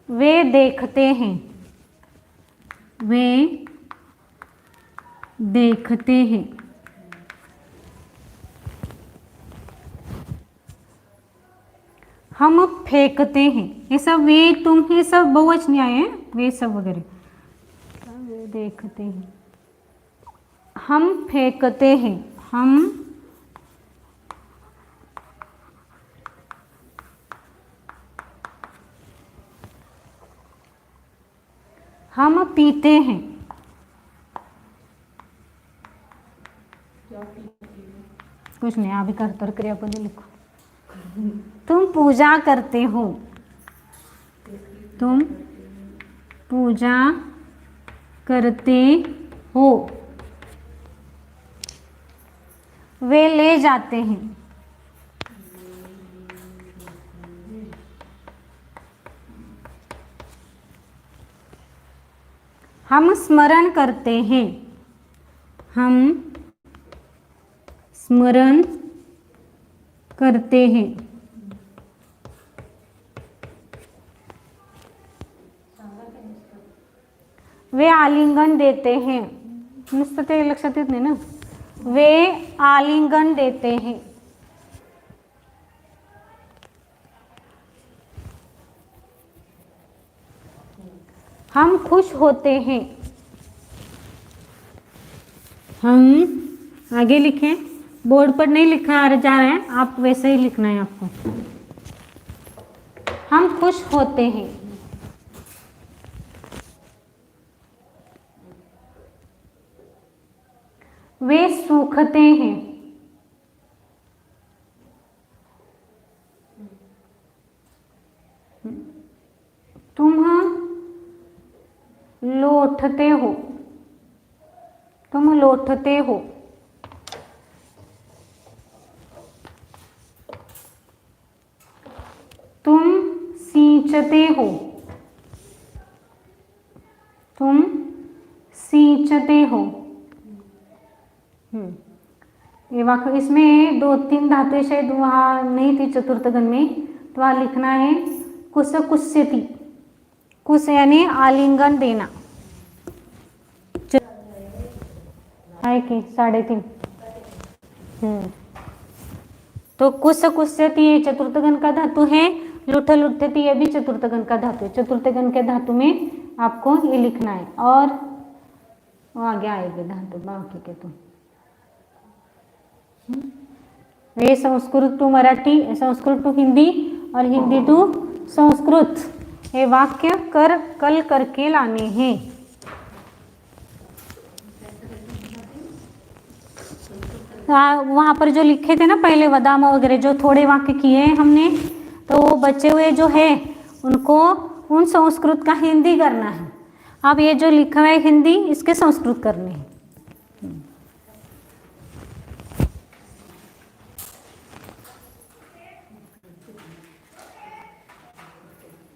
वे देखते हैं, वे देखते हैं। हम फेंकते हैं, ये सब वे तुम ये सब बहुवचन आए हैं, वे सब वगैरह। वे देखते हैं, हम फेंकते हैं, हम पीते हैं, कुछ नहीं, अभी कर्तव्य क्रियापद लिखो। तुम पूजा करते हो, तुम पूजा करते हो। वे ले जाते हैं, हम स्मरण करते हैं, हम स्मरण करते हैं। वे आलिंगन देते हैं. नुसतं ते लक्षात येत नाही ना. वे आलिंगन देते हैं. हम खुश होते हैं. हम आगे लिखें, बोर्ड पर नहीं लिखा आ जा रहा है, आप वैसे ही लिखना है आपको. हम खुश होते हैं. वे सूखते हैं. तुम लौटते हो. तुम लौटते हो. तुम सींचते हो. तुम सींचते हो. ये वाक्य इसमें 2-3 धातुएं शायद वहाँ नहीं थी चतुर्थगण में, तो वहाँ लिखना है कुश कुश्यति. कुश यानी आलिंगन देना. है कि 3.5. तो कुश कुश्यति ये चतुर्थगण का धातु है. लुठ लुठती ये भी चतुर्थगण का धातु है. चतुर्थगण के धातु में आपको ये लिखना है और आगे आएंगे धातु बाकी के. तो ये संस्कृत टू मराठी, संस्कृत टू हिंदी और हिंदी टू संस्कृत. ये वाक्य कल करके लाने हैं. वहाँ पर जो लिखे थे ना पहले वदामा वगैरह जो थोड़े वाक्य किए हैं हमने, तो वो बचे हुए जो है उनको उन संस्कृत का हिंदी करना है. अब ये जो लिखा है हिंदी इसके संस्कृत करने हैं.